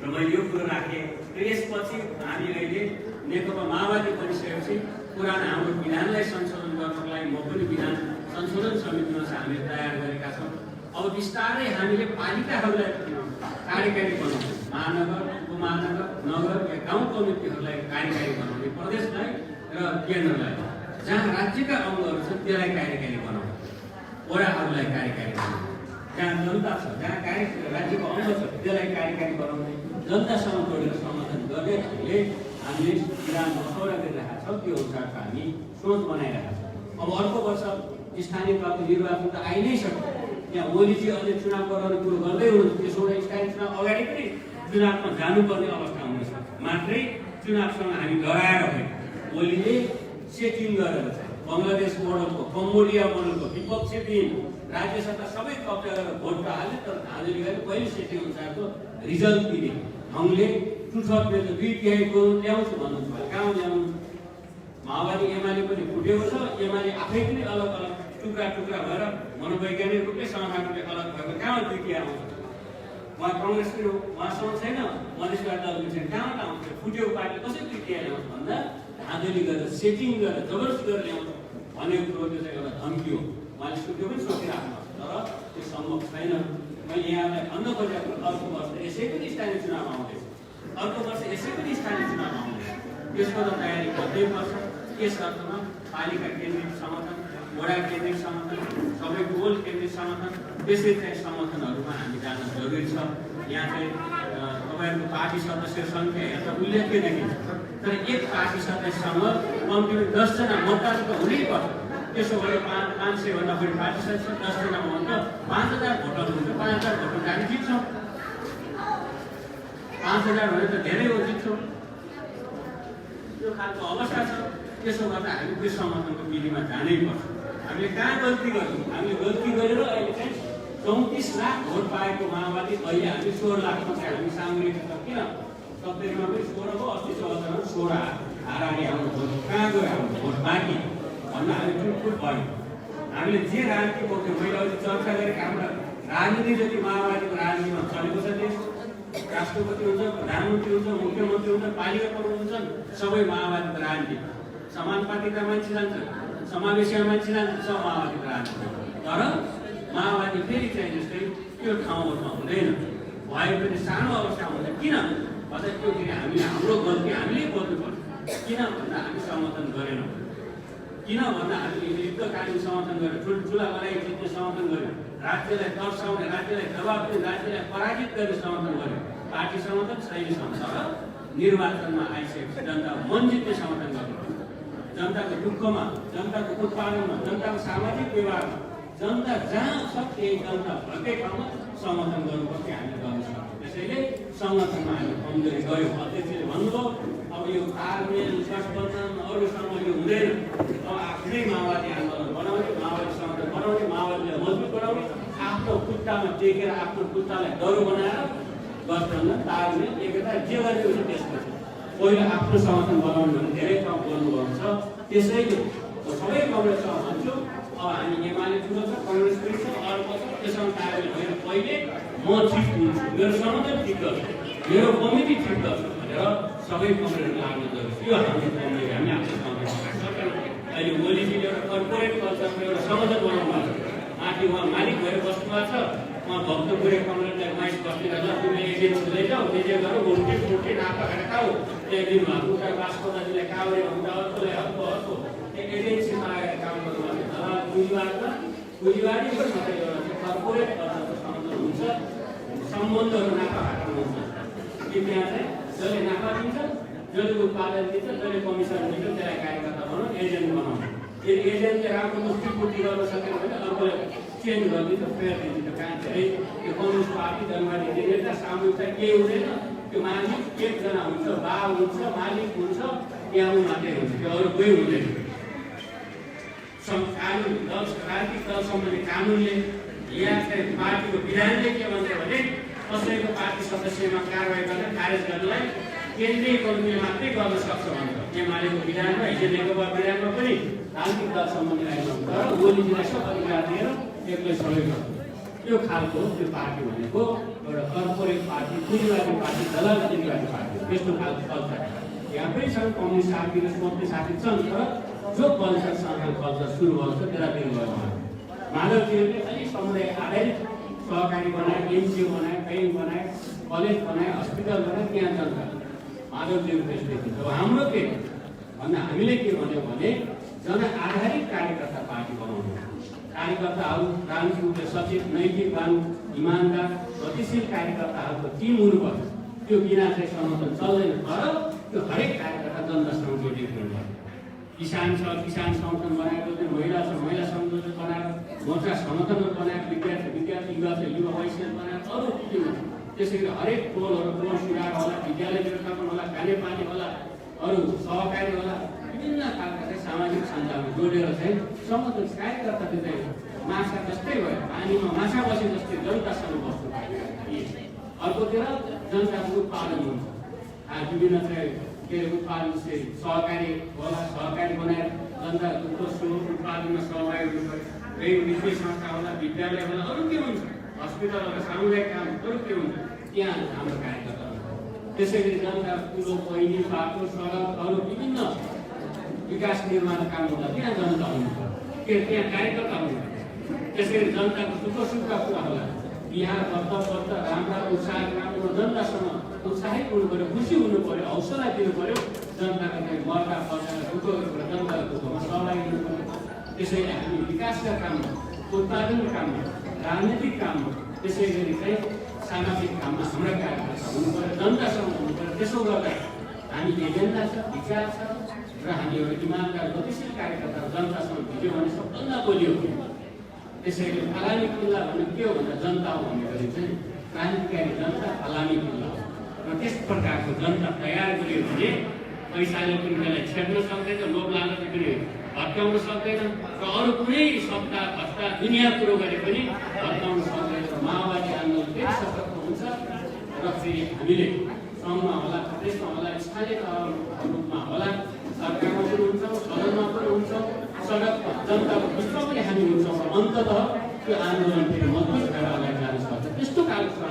र मैले यो कुरो राखेँ। त्यसपछि हामी अहिले नेकपा माओवादी बनिसकेपछि पुरानो हाम्रो विधानलाई संशोधन गर्नको लागि म पनि विधान संशोधन समितिमा चाहिँ हामीले तयार गरेका छौँ। अब बिस्तारै हामीले पालिकाहरूलाई कार्यकारी बनाउने, महानगर, उपमहानगर, नगर या गाउँ कमिटीहरूलाई कार्यकारी बनाउने, प्रदेशलाई र केन्द्रलाई, जहाँ राज्यका अङ्गहरू छन् त्यसलाई कार्यकारी बनाउने, वडाहरूलाई कार्यकारी बनाउने, जहाँ जनता छ, जहाँ राज्यको अङ्ग छ त्यसलाई कार्यकारी बनाउने, जनतासँग जोडेर समाधान गर्ने हामीले विधान मसौडा गरिरहेका छौँ। त्यो अनुसारको हामी सोच बनाइरहेका छौँ। अब अर्को वर्ष स्थानीय तहको निर्वाचन त आइ नै सक्छ। त्यहाँ ओलीजी अझै चुनाव गराउने कुरो गर्दै हुनुहुन्छ। त्यसबाट स्थानीय चुनाव अगाडि पनि चुनावमा जानुपर्ने अवस्था हुनेछ। मात्रै चुनावसँग हामी डराएर होइन। ओलीले सेटिङ गरेर चाहिँ बङ्गलादेश मोडलको, कम्बोडिया मोडलको विपक्षविहीन राज्य सत्ता सबै कब्जा गरेर भोट त हाल्ने, तर धाँधली पहिले सेटिङ अनुसारको रिजल्ट दिने ढङ्गले 2/3 त 2/3 ल्याउँछु भन्नुहुन्छ। कहाँ ल्याउनु? माओवादी एमाले पनि फुटेको छ। एमाले आफै पनि अलग अलग टुक्रा भएर मनोवैज्ञानिक रूपले संस्थान रूपले अलग भएको कहाँ 2/3 आउँछ? उहाँ कङ्ग्रेस पनि उहाँसँग छैन, मधेसबाट दलको छैन, कहाँबाट आउँछ? फुटेको पार्टी कसरी 2/3 ल्याउँछ भन्दा धाँधली गरेर सेटिङ गरेर जबरजस्ती गरेर ल्याउँछ भनेको कुरो त्यो चाहिँ एउटा धम्की हो। उहाँले सुत्यो पनि सोचिराख्नु, तर त्यो सम्भव छैन। मैले यहाँलाई भन्न खोजेको अर्को वर्ष यसै पनि स्थानीय चुनाव आउँदैछ, अर्को वर्ष यसै पनि स्थानीय चुनाव आउँदैछ। त्यसको त तयारी गर्दै पर्छ। यस अर्थमा पालिका केन्द्रित समर्थन, वडा केन्द्रित समर्थन, सबै गोल केन्द्रित समर्थन, त्यसै चाहिँ समर्थनहरूमा हामी जान जरुरी छ। यहाँ चाहिँ तपाईँहरूको पार्टी सदस्य सङ्ख्या यहाँ त उल्लेख्य देखिन्छ, तर एक पार्टी सदस्यसँग कम्तीमा 10 जना मतदाता त हुनैपर्छ। त्यसो भए 500 भन्दा बढी पार्टी सदस्य 10 जना भन्दा 5000 भोटर हुन्छ। 5000 भोटर हामी जित्छौँ। 5000 भने त धेरै हो, जित्छौँ। त्यो खालको अवस्था छ। त्यसो गर्दा हामी त्यो समर्थनको विधिमा जानै पर्छ। हामीले कहाँ गल्ती गर्यौँ? हामीले गल्ती गरेर अहिले चाहिँ 34 लाख भोट पाएको माओवादी अहिले हामी 16 लाखमा चाहिँ हामी सामूहिक छ। किन 70मा पनि 16 हो, 80 74मा 16 हाराहारी हाम्रो भोट कहाँ गयो? हाम्रो भोट बाँकी भन्दा हामी चुटपुट भयौँ। हामीले जे राजनीति बोक्यौँ, मैले अहिले चर्चा गरेको हाम्रो राजनीति जति माओवादीको राजनीतिमा चलेको छ देश, राष्ट्रपति हुन्छ, प्रधानमन्त्री हुन्छ, मुख्यमन्त्री हुन्छ, पालिका प्रमुख हुन्छन्, सबै माओवादीको राजनीति। समानुपातिकता मान्छे जान्छ, समावेशीमा मान्छे जान्छ, सब माओवादीको राजनीति। तर माओवादी फेरि चाहिँ जस्तै त्यो ठाउँहरूमा हुँदैन, भए पनि सानो अवस्था हुँदैन। किन भन्दा त्यो फेरि हामीले हाम्रो गल्ती हामीले बोल्नुपर्छ। किन भन्दा हामी समर्थन गरेनौँ। किन भन्दा हामीले युद्धकालीन समर्थन गरेर ठुल्ठुला बनाइ जित्ने समर्थन गर्यौँ, राज्यलाई तर्साउने, राज्यलाई दबाब दिने, राज्यलाई पराजित गर्ने समर्थन गर्यौँ। पार्टी समर्थन शैली समर्थन निर्वाचनमा आइसकेपछि जनता मन जित्ने समर्थन गर्नु, जनताको दुःखमा, जनताको उत्पादनमा, जनताको सामाजिक व्यवहारमा, जनता जहाँ छ त्यही जनता भएकै ठाउँमा समर्थन गर्नुपर्छ। हामीले गर्न सक्छौँ। त्यसैले समर्थनमा हामी कमजोरी गयौँ। अध्यक्षले भन्नुभयो अब यो तालमेल, गठबन्धन अरूसँग यो हुँदैन। अब आफ्नै माओवादी आन्दोलन बनाउने, माओवादी समर्थन बनाउने, माओवादीलाई मजबुत बनाउने, आफ्नो खुट्टामा टेकेर आफ्नो खुट्टालाई डरो बनाएर गठबन्धन, तालमेल, एकता जे गरेको छ त्यसपछि पहिला आफ्नो समर्थन बनाउनु भने धेरै ठाउँ बोल्नुभएको छ। त्यसैले सबै कङ्ग्रेससँग भन्छु, अब हामी एमाले ठुलो छ, कङ्ग्रेस पनि छ, अर्को छ, त्यसमा तालमेल भएर पहिले म ठिक हुन्छु, मेरो समर्थन ठिक गर्छु, मेरो कमिटी ठिक गर्छु भनेर सबै कङ्ग्रेस लाग्नु जरुरी। यो हाम्रो कमिटी हामी आफ्नो समर्थन। अहिले ओलीजीले एउटा कर्पोरेट कल्चरको एउटा समर्थन बनाउनु भएको छ। माथि उहाँ मालिक भएर बस्नुभएको छ। उहाँ भक्तपुरे कङ्ग्रेसलाई माइस बस्नेर ल तिमीले एजेन्ट हुँदै जाऊ, त्यसै गरेर उल्टी फुल्टी नाफा खाएर खाऊ। त्यहाँदेखि उता बास्को दाजुलाई काउरे हुँदा अर्कोलाई अर्को एजेन्सीमा आएर काम गर्नुभएको छ। पुँजीवादी पनि मात्रै एउटा कर्पोरेट कल्चरको समर्थन हुन्छ। सम्बन्धहरू नाफा खाएर हुन्छ कि त्यहाँ चाहिँ जसले नाफा दिन्छ, जसले उत्पादन दिन्छ, जसले कमिसन दिन्छ त्यसलाई कार्यकर्ता बनाउनु, एजेन्ट बनाउनु। यदि एजेन्टले राम्रो मुक्तिपूर्ति गर्न सकेन भने अर्कोले चेन्ज गरिदिन्छ, फेरि दिन्छ। कहाँ धेरै त्यो कम्युनिस्ट पार्टी, जनवादी नेता सामूहिकता केही हुँदैन। त्यो मालिक एकजना हुन्छ, बा हुन्छ, मालिक हुन्छ, यहाँ मात्रै हुन्छ, त्यो अरू कोही हुँदैन। कानुन दल, राजनीतिक दल सम्बन्धी कानुनले यहाँ चाहिँ पार्टीको विधानले के भन्छ भने कसैको पार्टी सदस्यमा कारबाही गरेर खारेज गर्नलाई केन्द्रीय कर्मीले मात्रै गर्न सक्छ भनेर एमालेको विधानमा हिजो नेकपा विधानमा पनि राजनीतिक दल सम्बन्धी आएको तर ओलीजीलाई सब अधिकार दिएर एक्लै सबै गर्छ। त्यो खालको त्यो पार्टी भनेको एउटा कर्पोरेट पार्टी, पुँजीवादी पार्टी, दलालवादी पार्टी त्यस्तो खालको कल्चर यहाँ पनि छन्। कम्युनिस्ट साथी र सोच्ने साथी छन् तर जो कल्चरसँग कल्चर सुरु भएको छ त्यसलाई दिनु भयो। माधवजीहरूले अलिक समुदाय आधारित सहकारी बनाए, एनजिओ बनाए, ब्याङ्क बनाए, कलेज बनाए, हस्पिटल बनाए, त्यहाँ जनता माधवजीहरू त्यस्तै थियो। अब हाम्रो के भन्दा हामीले के भन्यो भने जन आधारित कार्यकर्ता पार्टी बनाउनु, कार्यकर्ताहरू राजनीतिक रूपले सचेत, नैतिकवान, इमान्दार, गतिशील कार्यकर्ताहरूको टिम हुनुपर्छ। त्यो बिना चाहिँ समर्थन चल्दैन। तर त्यो हरेक कार्यकर्ता जनतासँग जोडिएको हुनुपर्छ। किसान छ, किसान सङ्गठन बनाएको, महिला छ, महिला सङ्गठन बनाएर, मोर्चा सङ्गठन बनाएर, विद्यार्थी युवा छ, युवा वैश्य बनाएर, अरू के हुन्छ त्यसै गरी हरेक टोलहरू, टोल सुधार होला, विद्यालय व्यवस्थापन होला, खानेपानी होला, अरू सहकारी होला, विभिन्न खालका चाहिँ सामाजिक सञ्जालमा जोडेर चाहिँ समर्थन कार्यकर्ता चाहिँ माछा जस्तै भयो, पानीमा माछा बसे जस्तै जनतासँग बस्नु पाइन्छ। अर्कोतिर जनताको उत्पादन हुन्छ, विभिन्न चाहिँ के उत्पादन चाहिँ सहकारी होला, सहकारी बनाएर जनताको उत्पादनमा सहभागी हुनु पऱ्यो। कहीँ वित्तीय संस्था होला, विद्यालय होला, अरू के हुन्छ, हस्पिटल होला, सामुदायिक काम अरू के हुन्छ, त्यहाँ हाम्रो कार्यकर्ता हुन्छ। त्यसै गरी जनता कुलो, पहिनी, बाटो, सडक, अरू विभिन्न विकास निर्माण काम हुँदा त्यहाँ जनता हुनुहुन्छ, त्यहाँ कार्यकर्ता हुनुहुन्छ। त्यसै गरी जनताको सुख सुखका कुरा होला, बिहार बद्ध राम्रा उत्साह राम्रो जनतासँग उत्साहित हुनु पऱ्यो, खुसी हुनु पऱ्यो, हौसला दिनु पऱ्यो। जनताको चाहिँ मर्दा पर्दा दुःखको जनताको दुःखमा सहभागी हुनु पऱ्यो। त्यसैले हामी विकासका काममा, उत्पादनको काममा, राजनीतिक काममा, त्यसै गरी चाहिँ सामाजिक काममा हाम्रा कार्यकर्ता हुनु पऱ्यो, जनतासँग हुनु पऱ्यो। त्यसो गर्दा हामी एजेन्डा छ, विचार छ र हामी एउटा इमान्दार गतिशील कार्यकर्ता जनतासँग भिड्यो भने सबभन्दा बलियो हो। त्यसैले फलामी किल्ला भन्ने के हो भन्दा जनता हो भन्ने गरी चाहिँ क्रान्तिकारी जनता फलामी किल्ला हो र त्यस प्रकारको जनता तयार गरियो भने पैसाले पनि त्यसलाई छेड्न सक्दैन, लोभ लालचले पनि भत्काउन सक्दैन र अरू कुनै सत्ता भत्ता दुनियाँ कुरो गरे पनि भत्काउन सक्दैन। माओवादी आन्दोलन फेरि सशक्त हुन्छ र फेरि हामीले सङ्घमा होला, प्रदेशमा होला, स्थानीय रूपमा होला, सरकारमा पनि हुन्छौँ, सदनमा पनि हुन्छौँ, सडकमा जनताको बिचमा पनि हामी हुन्छौँ। अन्ततः त्यो आन्दोलन फेरि मजबुत भएर अगाडि जान सक्छ। त्यस्तो खालको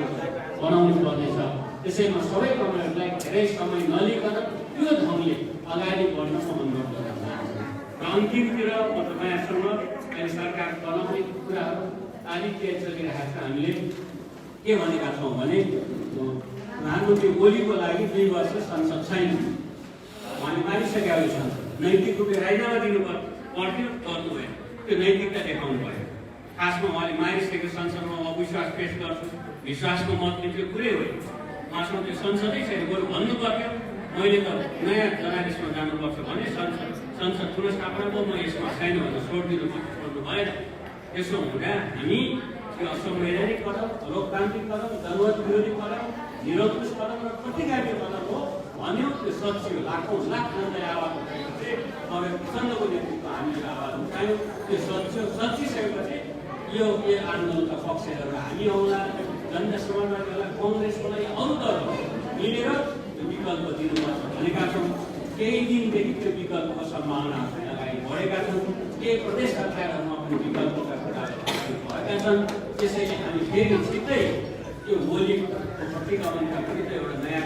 बनाउनु पर्नेछ। त्यसैमा सबै कमाइहरूलाई धेरै समय नलिकन त्यो ढङ्गले अगाडि बढ्न अनुरोध गर्दछु। र अन्तिमतिर म तपाईँहरूसँग अहिले सरकार बनाउने कुराहरू आदि के चलिरहेको छ। हामीले के भनेका छौँ भने प्रधानमन्त्री ओलीको लागि 2 वर्ष संसद छैन, उहाँले मानिसकेका छन्। नैतिक रूपले राजीनामा दिनु पर्थ्यो, गर्नुभयो। त्यो नैतिकता देखाउनु पर्यो। खासमा उहाँले मानिसकेको संसदमा अविश्वास पेश गर्छु, विश्वासको मत दिन्छु, कुरै हो उहाँसँग त्यो संसदै छैन। बरु भन्नु पर्थ्यो मैले त नयाँ जनादेशमा जानुपर्छ भने संसद पुनर्स्थापना म यसमा छैन भनेर छोडिदिनु भएन। त्यसो हुँदा हामी त्यो असंवैधानिक कदम, लोकतान्त्रिक कदम, जनमत विरोधी कदम, निरङ्कुश कदम र प्रतिगामी कदम हो भन्यो। त्यो सच्ची हो। लाखौँ लाख जनताले आवाज उठाएको थिए, मगर प्रचण्डको नेतृत्वमा हामीले आवाज उठायौँ। त्यो सचिसकेपछि यो आन्दोलनका पक्षहरू हामी होला, जनता समाजवादी होला, कङ्ग्रेस होला, या अरू दलहरू मिलेर त्यो विकल्प दिनुपर्छ भनेका छौँ। केही दिनदेखि त्यो विकल्पको सम्भावना चाहिँ अगाडि बढेका छन्। केही प्रदेश सरकारहरूमा पनि विकल्पका कुराहरू भएका छन्। त्यसैले हामी फेरि छिट्टै त्यो ओलीको प्रतिगमनका विरुद्ध एउटा नयाँ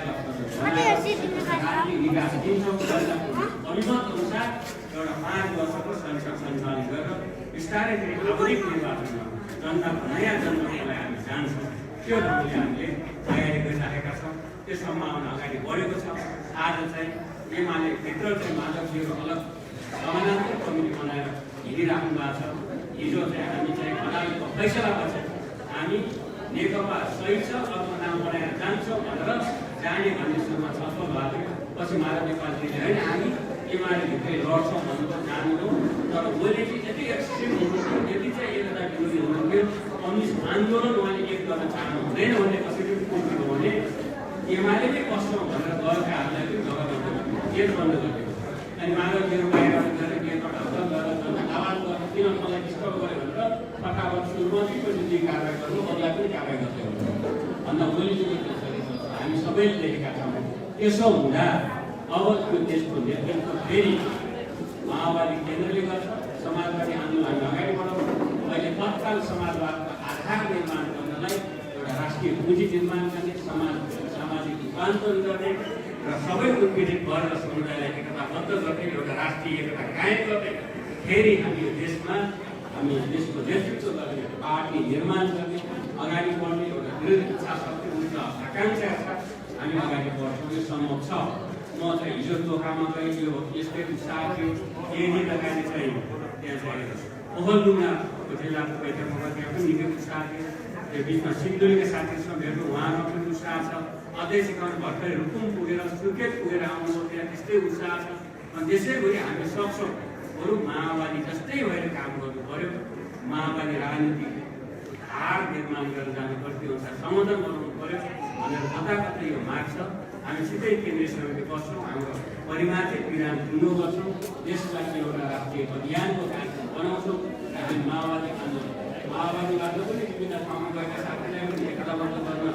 राजनीतिक विकास दिन्छौँ। अभिमत अनुसार एउटा 5 वर्षको संसद सञ्चालन गरेर बिस्तारै फेरि आधुनिक निर्वाचनमा जनताको नयाँ जन्मको लागि हामी जान्छौँ। त्यो ढङ्गले हामीले तयारी गरिराखेका छौँ। त्यो सम्भावना अगाडि बढेको छ। आज चाहिँ एमाले भित्र चाहिँ माधवजीहरू अलग समानान्तर कमिटी बनाएर हिँडिराख्नु भएको छ। हिजो चाहिँ हामी चाहिँ अदालतको फैसलापछि हामी नेकपा सही छ, अर्को नाम बनाएर जान्छौँ भनेर जाने भन्ने सुरुमा छलफल भएको थियो। पछि माधव नेपालजीले होइन हामी एमालेभित्रै लड्छौँ भन्नु जान्नु। तर मैले चाहिँ यति एक्सट्रिम हुनुहुन्थ्यो, यति चाहिँ एकता विरोधी हुनुहुन्थ्यो, कम्युनिस्ट आन्दोलन उहाँले एक गर्न चाहनु हुँदैन भन्ने कसैले पुग्यो भने एमाले नै पस्छौँ भनेर दलकाहरूलाई पनि जग्गा बन्द गरिदियो, गेट बन्द गरिदियो। अनि माधवजीहरू बाहिर गरेर गेटबाट हल्ला गरेर आवाज गरेर किन मलाई डिस्टर्ब गऱ्यो भनेर फटाफट सुरुमा पनि कारवाही गर्नु, अरूलाई पनि कारवाही गर्दै हुन्छ। भन्दा भोलिको हामी सबैले देखेका छौँ। त्यसो हुँदा अब त्यो देशको नेतृत्व फेरि माओवादी केन्द्रले गर्छ। समाजवादी आन्दोलन अगाडि बढाउनु, अहिले तत्काल समाजवादको आधार निर्माण गर्नलाई एउटा राष्ट्रिय पुँजी निर्माण गर्ने, सामाजिक रूपान्तरण गर्ने र सबै उत्पीडित वर्ग समुदायलाई एकताबद्ध गर्ने, एउटा राष्ट्रिय एकता कायम गर्ने, फेरि हामी यो देशमा हामी देशको नेतृत्व गर्ने पार्टी निर्माण गर्ने, अगाडि बढ्ने एउटा दृढ इच्छा शक्ति उच्च आकाङ्क्षा छ। हामी अगाडि बढ्छौँ, यो सम्भव छ। म चाहिँ हिजो दोकानमा गएँ, यो यस्तै उत्साह थियो। केही लगानी चाहिँ त्यहाँ चाहिँ ओखलढुङ्गाको जिल्लाको बैठकमा त्यहाँ पनि निकै उत्साह थियो। त्यो बिचमा सिन्धुलीका साथीहरूसँग भेट्नु, उहाँमा पनि उत्साह छ। अध्यक्ष गाउँ भर्खरै रुकुम पुगेर सुर्खेत पुगेर आउनु, त्यहाँ त्यस्तै उत्साह छ। अनि त्यसैगरी हामी सक्छौँ, बरु माओवादी जस्तै भएर काम गर्नु पर्यो। माओवादी राजनीति धार निर्माण गरेर जानु पर्यो, त्यो अनुसार समाधान बनाउनु पर्यो भनेर कता कतै यो माग छ। हामी सिधै केन्द्रीय समिति बस्छौँ, हाम्रो परिमार्जित विधान चुन्नु गर्छौँ, त्यसलाई एउटा राष्ट्रिय अभियानको कार्यक्रम बनाउँछौँ। हामी माओवादीबाट पनि विभिन्न ठाउँमा गएका साथीलाई पनि एकताबद्ध गर्न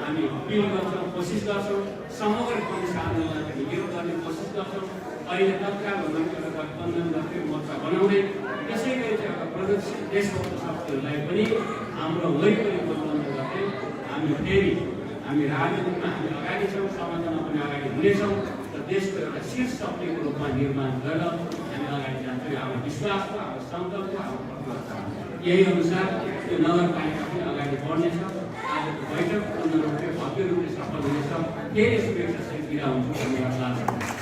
हामी अपिल गर्छौँ, कोसिस गर्छौँ। समग्र कम्युनिस्ट आन्दोलनलाई विरोध गर्ने कोसिस गर्छौँ। अहिले तत्काल भन्दा एउटा गठबन्धन गर्दै मोर्चा बनाउँदै, त्यसै गरी चाहिँ एउटा प्रगतिशील देशभक्त शक्तिहरूलाई पनि हाम्रो वरिपरि गठबन्धन गर्दै हामी फेरि हामी राजनीतिमा हामी अगाडि छौँ, समाजमा पनि अगाडि हुनेछौँ र देशको एउटा शीर्ष शक्तिको रूपमा निर्माण गरेर हामी अगाडि जान्छौँ। हाम्रो विश्वास छ, हाम्रो सङ्कल्प छ, हाम्रो प्रतिबद्धता छ। यही अनुसार त्यो नगरपालिका पनि अगाडि बढ्नेछ। आजको बैठक पूर्ण रूपले भव्य रूपले सफल हुनेछ। धेरै शुभेच्छा सहित बिदा हुन्छु। धन्यवाद।